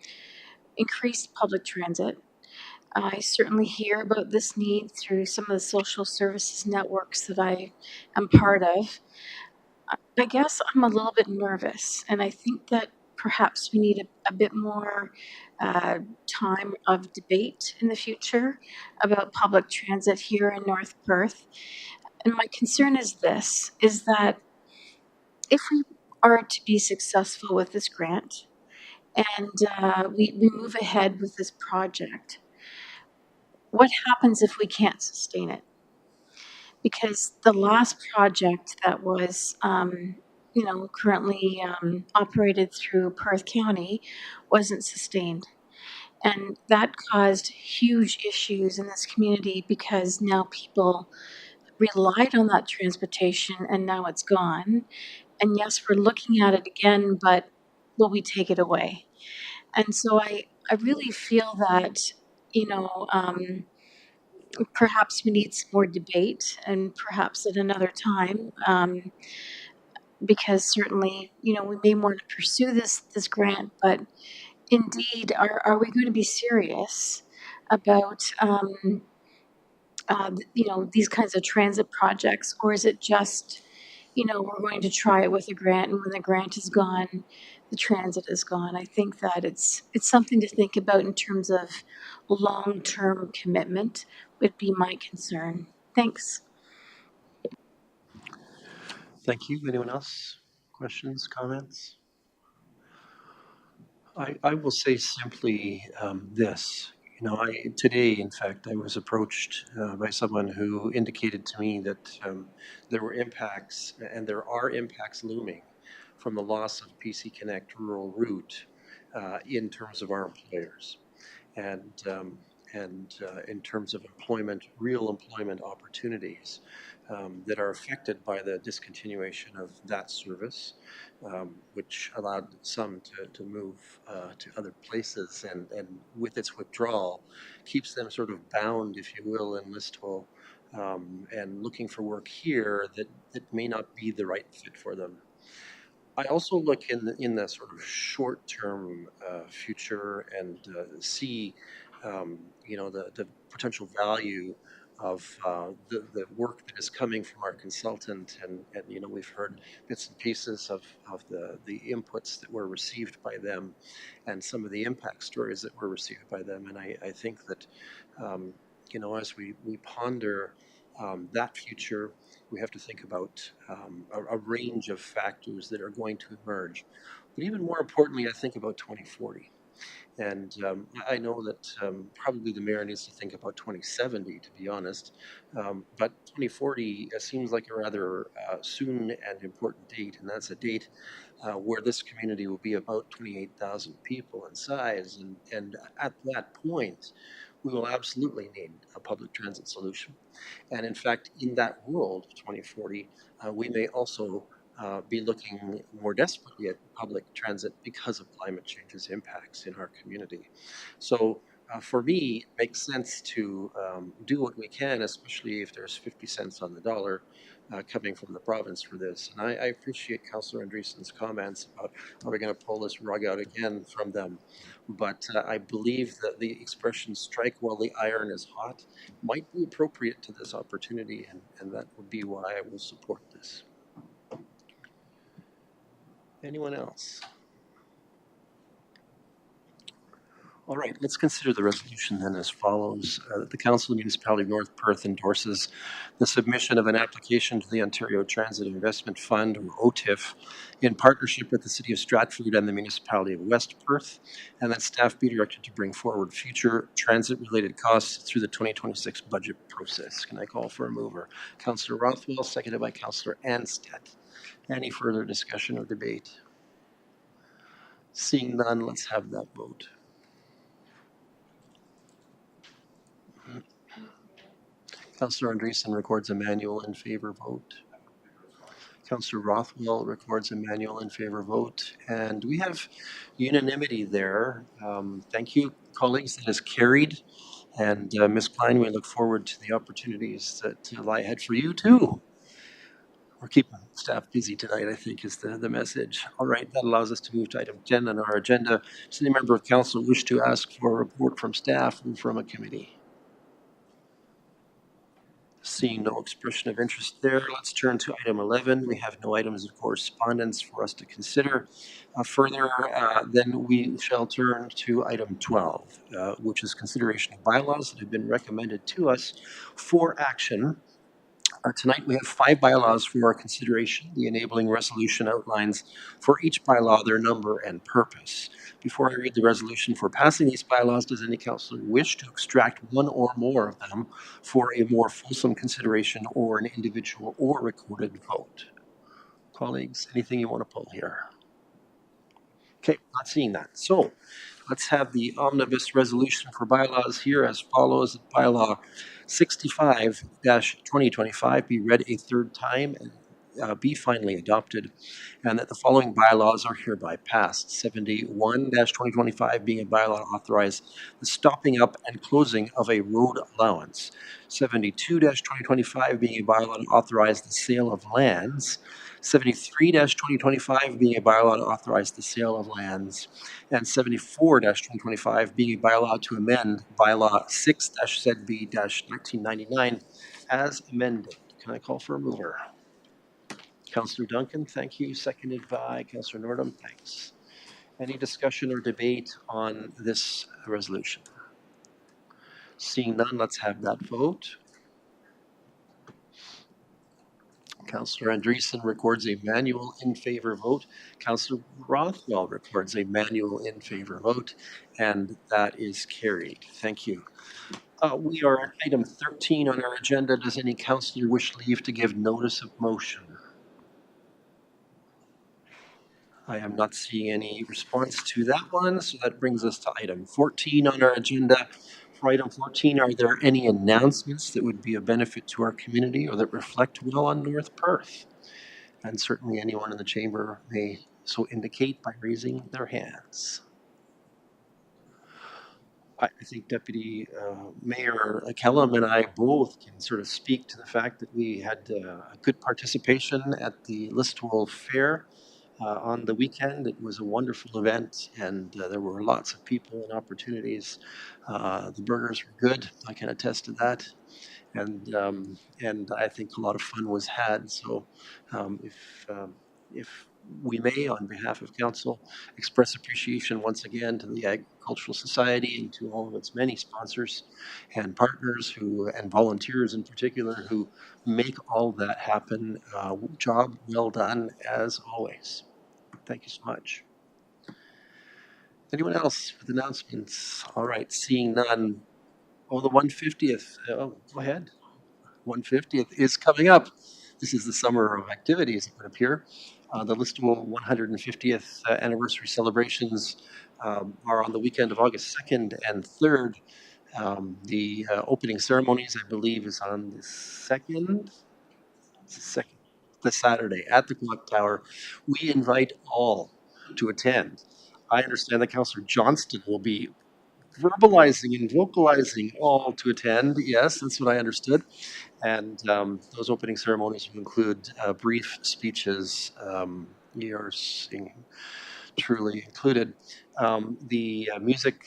increased public transit. I certainly hear about this need through some of the social services networks that I am part of. I guess I'm a little bit nervous, and I think that perhaps we need a bit more time of debate in the future about public transit here in North Perth. And my concern is this, is that if we are to be successful with this grant and we move ahead with this project, what happens if we can't sustain it? Because the last project that was currently operated through Perth County wasn't sustained. And that caused huge issues in this community because now people relied on that transportation and now it's gone. And yes, we're looking at it again, but will we take it away? And so I really feel that, perhaps we need some more debate and perhaps at another time. Because certainly, we may want to pursue this grant, but indeed, are we going to be serious about, these kinds of transit projects, or is it just, we're going to try it with a grant, and when the grant is gone, the transit is gone? I think that it's something to think about in terms of long-term commitment would be my concern. Thanks. Thank you. Anyone else? Questions, comments? I will say simply this. Today, in fact, I was approached by someone who indicated to me that there were impacts, and there are impacts looming from the loss of PC Connect rural route in terms of our employers and in terms of employment, real employment opportunities that are affected by the discontinuation of that service, which allowed some to move to other places, and with its withdrawal, keeps them sort of bound, if you will, in Listowel, and looking for work here that may not be the right fit for them. I also look in the sort of short-term future and see, the potential value of the work that is coming from our consultant, and we've heard bits and pieces of the inputs that were received by them, and some of the impact stories that were received by them, and I think that as we ponder that future, we have to think about a range of factors that are going to emerge. But even more importantly, I think about 2040. And I know that probably the mayor needs to think about 2070, to be honest. But 2040 seems like a rather soon and important date, and that's a date where this community will be about 28,000 people in size. And at that point, we will absolutely need a public transit solution. And in fact, in that world of 2040, we may also be looking more desperately at public transit because of climate change's impacts in our community. So for me, it makes sense to do what we can, especially if there's 50 cents on the dollar coming from the province for this. And I appreciate Councillor Andreessen's comments about, are we going to pull this rug out again from them? But I believe that the expression strike while the iron is hot might be appropriate to this opportunity, and that would be why I will support this. Anyone else? All right, let's consider the resolution then as follows. The Council of the Municipality of North Perth endorses the submission of an application to the Ontario Transit Investment Fund, or OTIF, in partnership with the City of Stratford and the Municipality of West Perth, and that staff be directed to bring forward future transit-related costs through the 2026 budget process. Can I call for a mover? Councillor Rothwell, seconded by Councillor Anstett. Any further discussion or debate? Seeing none, let's have that vote. Councillor Andreessen records a manual in favor vote. Councillor Rothwell records a manual in favor vote. And we have unanimity there. Thank you, colleagues. That is carried. And Ms. Klein, we look forward to the opportunities that lie ahead for you too. We're keeping staff busy tonight, I think, is the message. All right, that allows us to move to item 10 on our agenda. Does any member of council wish to ask for a report from staff and from a committee? Seeing no expression of interest there, let's turn to item 11. We have no items of correspondence for us to consider. Further, then we shall turn to item 12, which is consideration of bylaws that have been recommended to us for action. Tonight we have 5 bylaws for our consideration. The enabling resolution outlines for each bylaw their number and purpose. Before I read the resolution for passing these bylaws, does any councillor wish to extract one or more of them for a more fulsome consideration or an individual or recorded vote? Colleagues, anything you want to pull here? Okay, not seeing that. So let's have the omnibus resolution for bylaws here as follows. Bylaw 65-2025 be read a third time and be finally adopted, and that the following bylaws are hereby passed. 71-2025 being a bylaw authorize the stopping up and closing of a road allowance. 72-2025 being a bylaw to authorize the sale of lands. 73-2025 being a bylaw to authorize the sale of lands, and 74-2025 being a bylaw to amend bylaw 6-ZB-1999 as amended. Can I call for a mover? Councillor Duncan, thank you. Seconded by Councillor Nordum, thanks. Any discussion or debate on this resolution? Seeing none, let's have that vote. Councillor Andreessen records a manual in favor vote. Councillor Rothwell records a manual in favor vote, and that is carried. Thank you. We are at item 13 on our agenda. Does any councillor wish leave to give notice of motion? I am not seeing any response to that one, so that brings us to item 14 on our agenda. For item 14, are there any announcements that would be of benefit to our community or that reflect well on North Perth? And certainly anyone in the chamber may so indicate by raising their hands. I think Deputy Mayor Kellum and I both can sort of speak to the fact that we had a good participation at the Listowel Fair on the weekend. It was a wonderful event, and there were lots of people and opportunities. The burgers were good. I can attest to that, and I think a lot of fun was had. So, if we may, on behalf of council, express appreciation once again to the Agricultural Society and to all of its many sponsors and partners who, and volunteers in particular, who make all that happen. Job well done as always. Thank you so much. Anyone else with announcements? All right, seeing none. Oh, the 150th. Oh, go ahead. 150th is coming up. This is the summer of activities, it would appear. The Listowel 150th anniversary celebrations are on the weekend of August 2nd and 3rd. The opening ceremonies, I believe, is on the 2nd. The Saturday at the Clock Tower. We invite all to attend. I understand that Councillor Johnston will be verbalizing and vocalizing all to attend. Yes, that's what I understood. And those opening ceremonies will include brief speeches, yours truly included. The music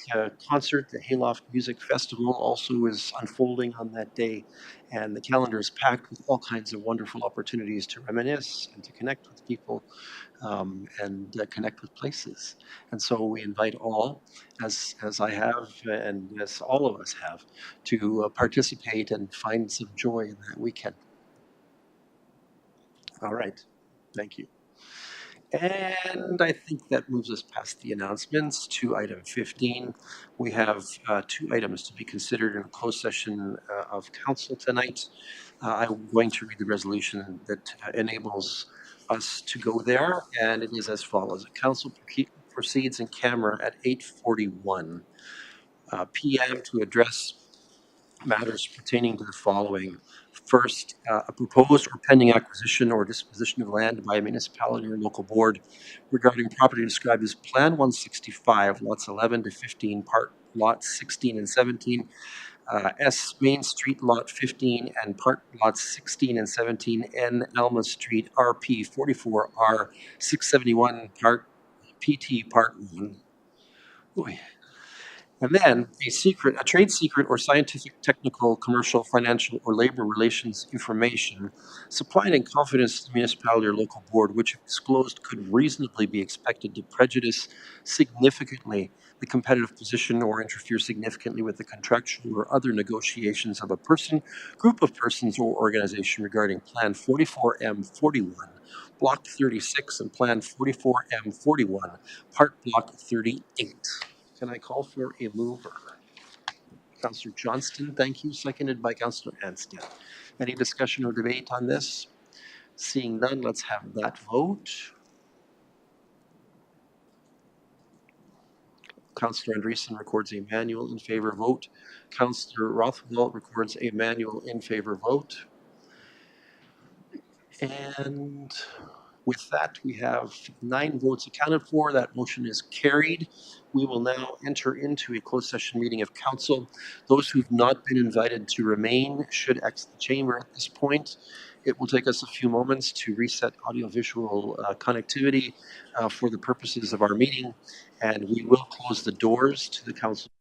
concert, the Hayloft Music Festival, also is unfolding on that day, and the calendar is packed with all kinds of wonderful opportunities to reminisce and to connect with people and connect with places. And so we invite all, as I have and as all of us have, to participate and find some joy in that weekend. All right, thank you. And I think that moves us past the announcements to item 15. We have two items to be considered in a closed session of council tonight. I'm going to read the resolution that enables us to go there, and it is as follows. Council proceeds in camera at 8:41 p.m. to address matters pertaining to the following. First, a proposed or pending acquisition or disposition of land by a municipality or local board regarding property described as Plan 165, lots 11 to 15, part lots 16 and 17, S Main Street Lot 15 and part lots 16 and 17, N Alma Street RP 44R 671 part PT Part 1. Oy. And then a trade secret or scientific, technical, commercial, financial, or labor relations information supplied in confidence to the municipality or local board, which if disclosed could reasonably be expected to prejudice significantly the competitive position or interfere significantly with the contractual or other negotiations of a person, group of persons, or organization regarding Plan 44M41, Block 36, and Plan 44M41, Part Block 38. Can I call for a mover? Councillor Johnston, thank you. Seconded by Councillor Anstey. Any discussion or debate on this? Seeing none, let's have that vote. Councillor Andreessen records a manual in favor vote. Councillor Rothwell records a manual in favor vote. And with that, we have 9 votes accounted for. That motion is carried. We will now enter into a closed session meeting of council. Those who've not been invited to remain should exit the chamber at this point. It will take us a few moments to reset audiovisual connectivity for the purposes of our meeting, and we will close the doors to the council.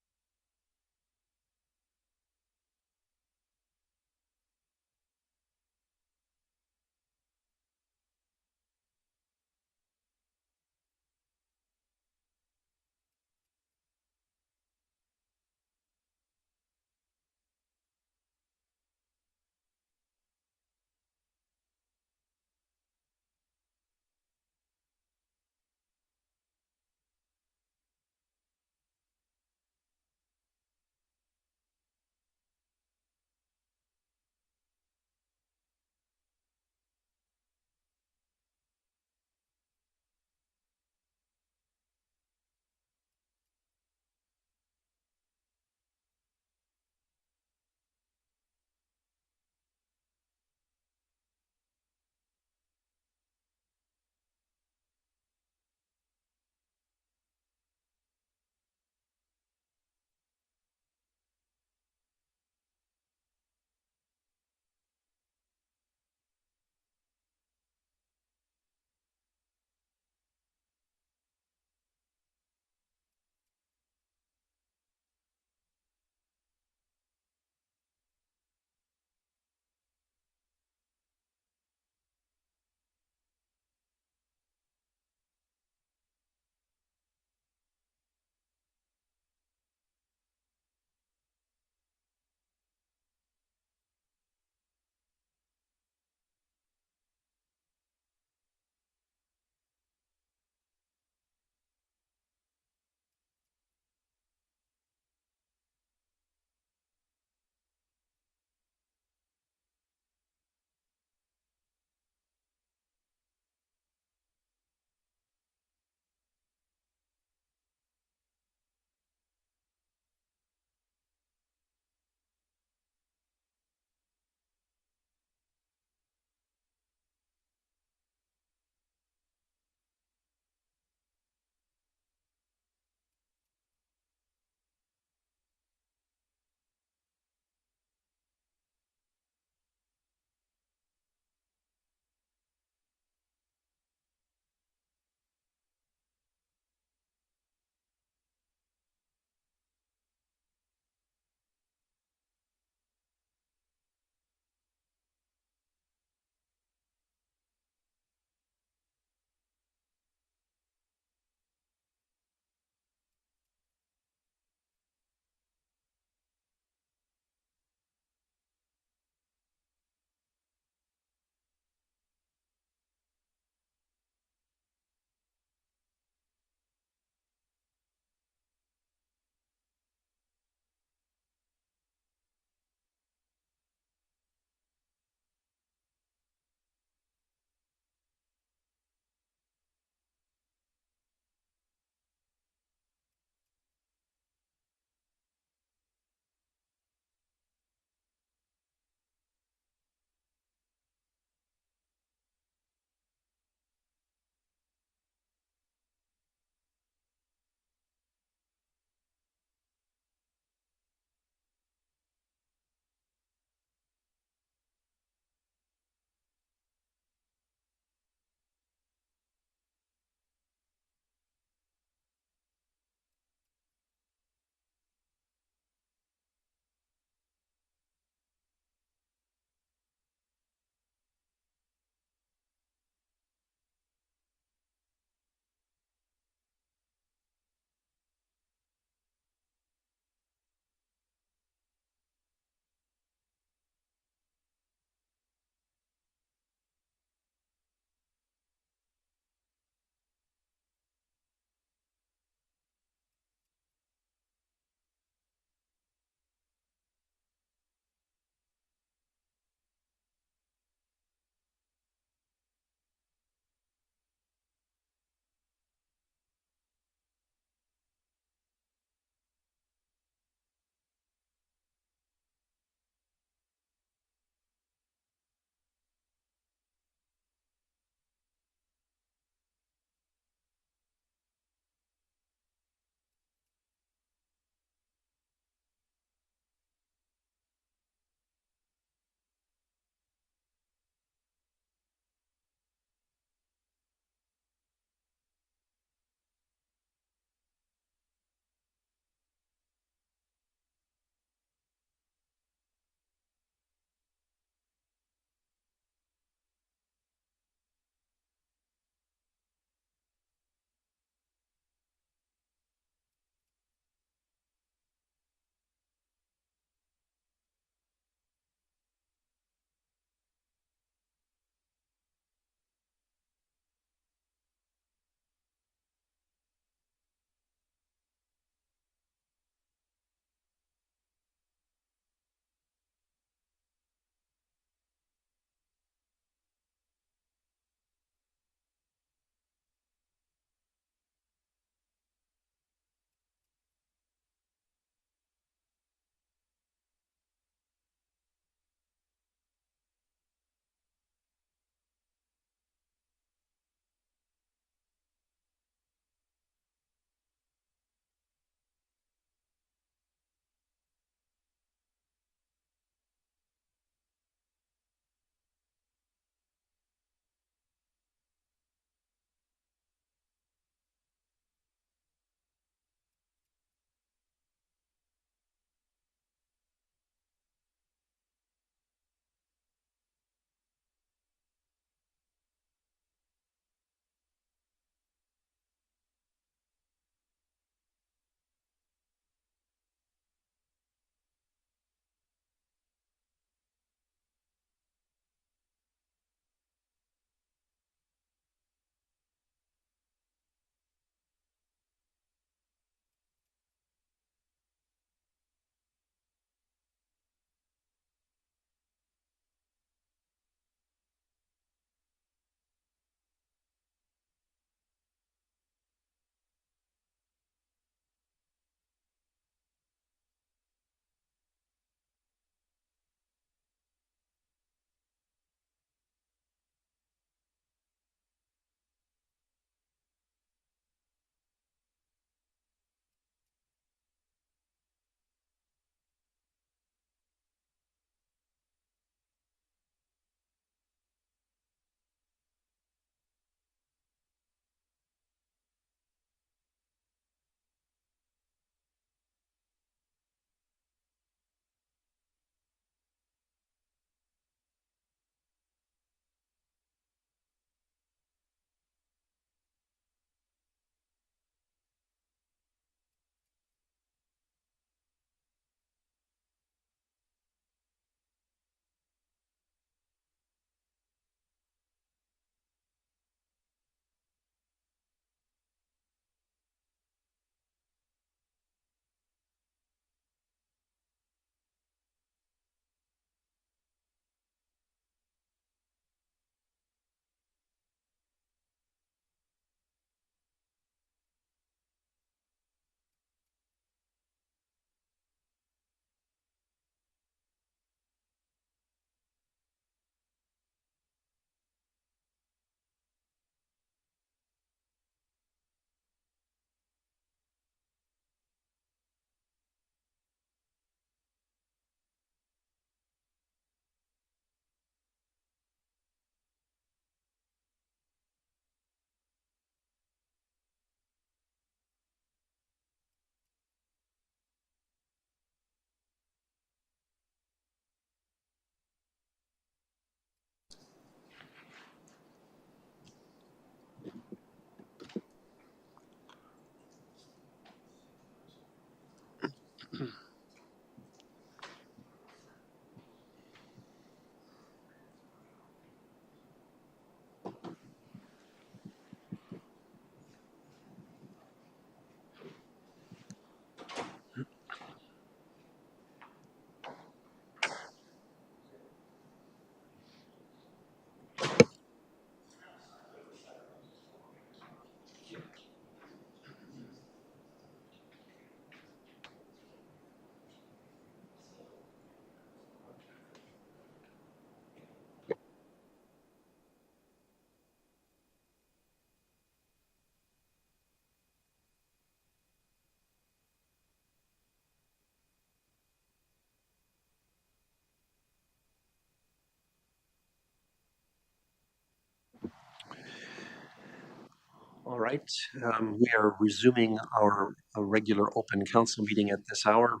All right, we are resuming our regular open council meeting at this hour,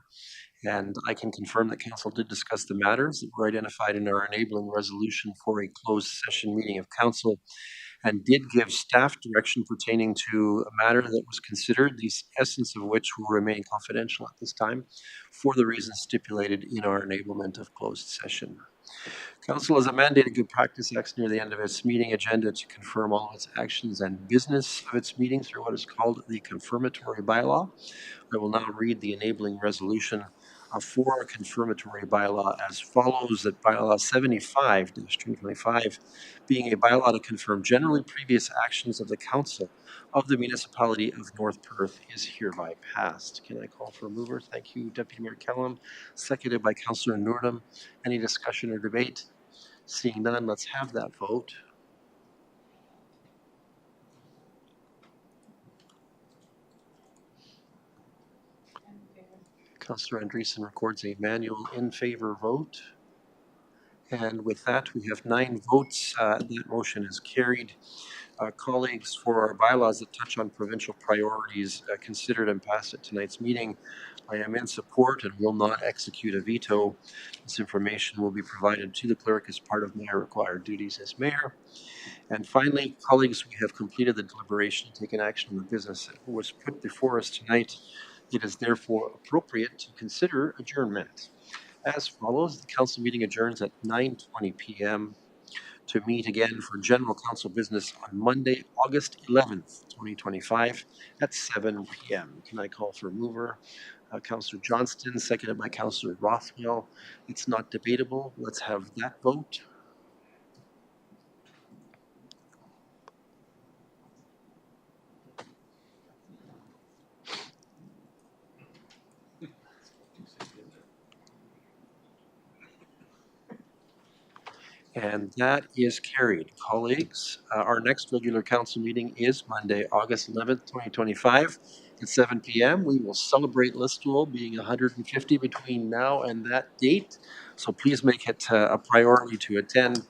and I can confirm that council did discuss the matters that were identified in our enabling resolution for a closed session meeting of council, and did give staff direction pertaining to a matter that was considered, the essence of which will remain confidential at this time, for the reasons stipulated in our enablement of closed session. Council has a mandated good practice acts near the end of its meeting agenda to confirm all of its actions and business of its meeting through what is called the confirmatory bylaw. I will now read the enabling resolution for a confirmatory bylaw as follows: that bylaw 75-2025, being a bylaw to confirm generally previous actions of the council of the municipality of North Perth, is hereby passed. Can I call for a mover? Thank you, Deputy Mayor Kellum. Seconded by Councillor Nordum. Any discussion or debate? Seeing none, let's have that vote. Councillor Andreessen records a manual in favor vote. And with that, we have 9 votes. That motion is carried. Colleagues, for our bylaws that touch on provincial priorities considered and passed at tonight's meeting, I am in support and will not execute a veto. This information will be provided to the clerk as part of my required duties as mayor. And finally, colleagues, we have completed the deliberation and taken action on the business that was put before us tonight. It is therefore appropriate to consider adjournment. As follows: the council meeting adjourns at 9:20 p.m. to meet again for general council business on Monday, August 11th, 2025 at 7 p.m. Can I call for a mover? Councillor Johnston, seconded by Councillor Rothwell. It's not debatable. Let's have that vote. And that is carried. Colleagues, our next regular council meeting is Monday, August 11th, 2025 at 7 p.m. We will celebrate Listowel being 150 between now and that date. So please make it a priority to attend.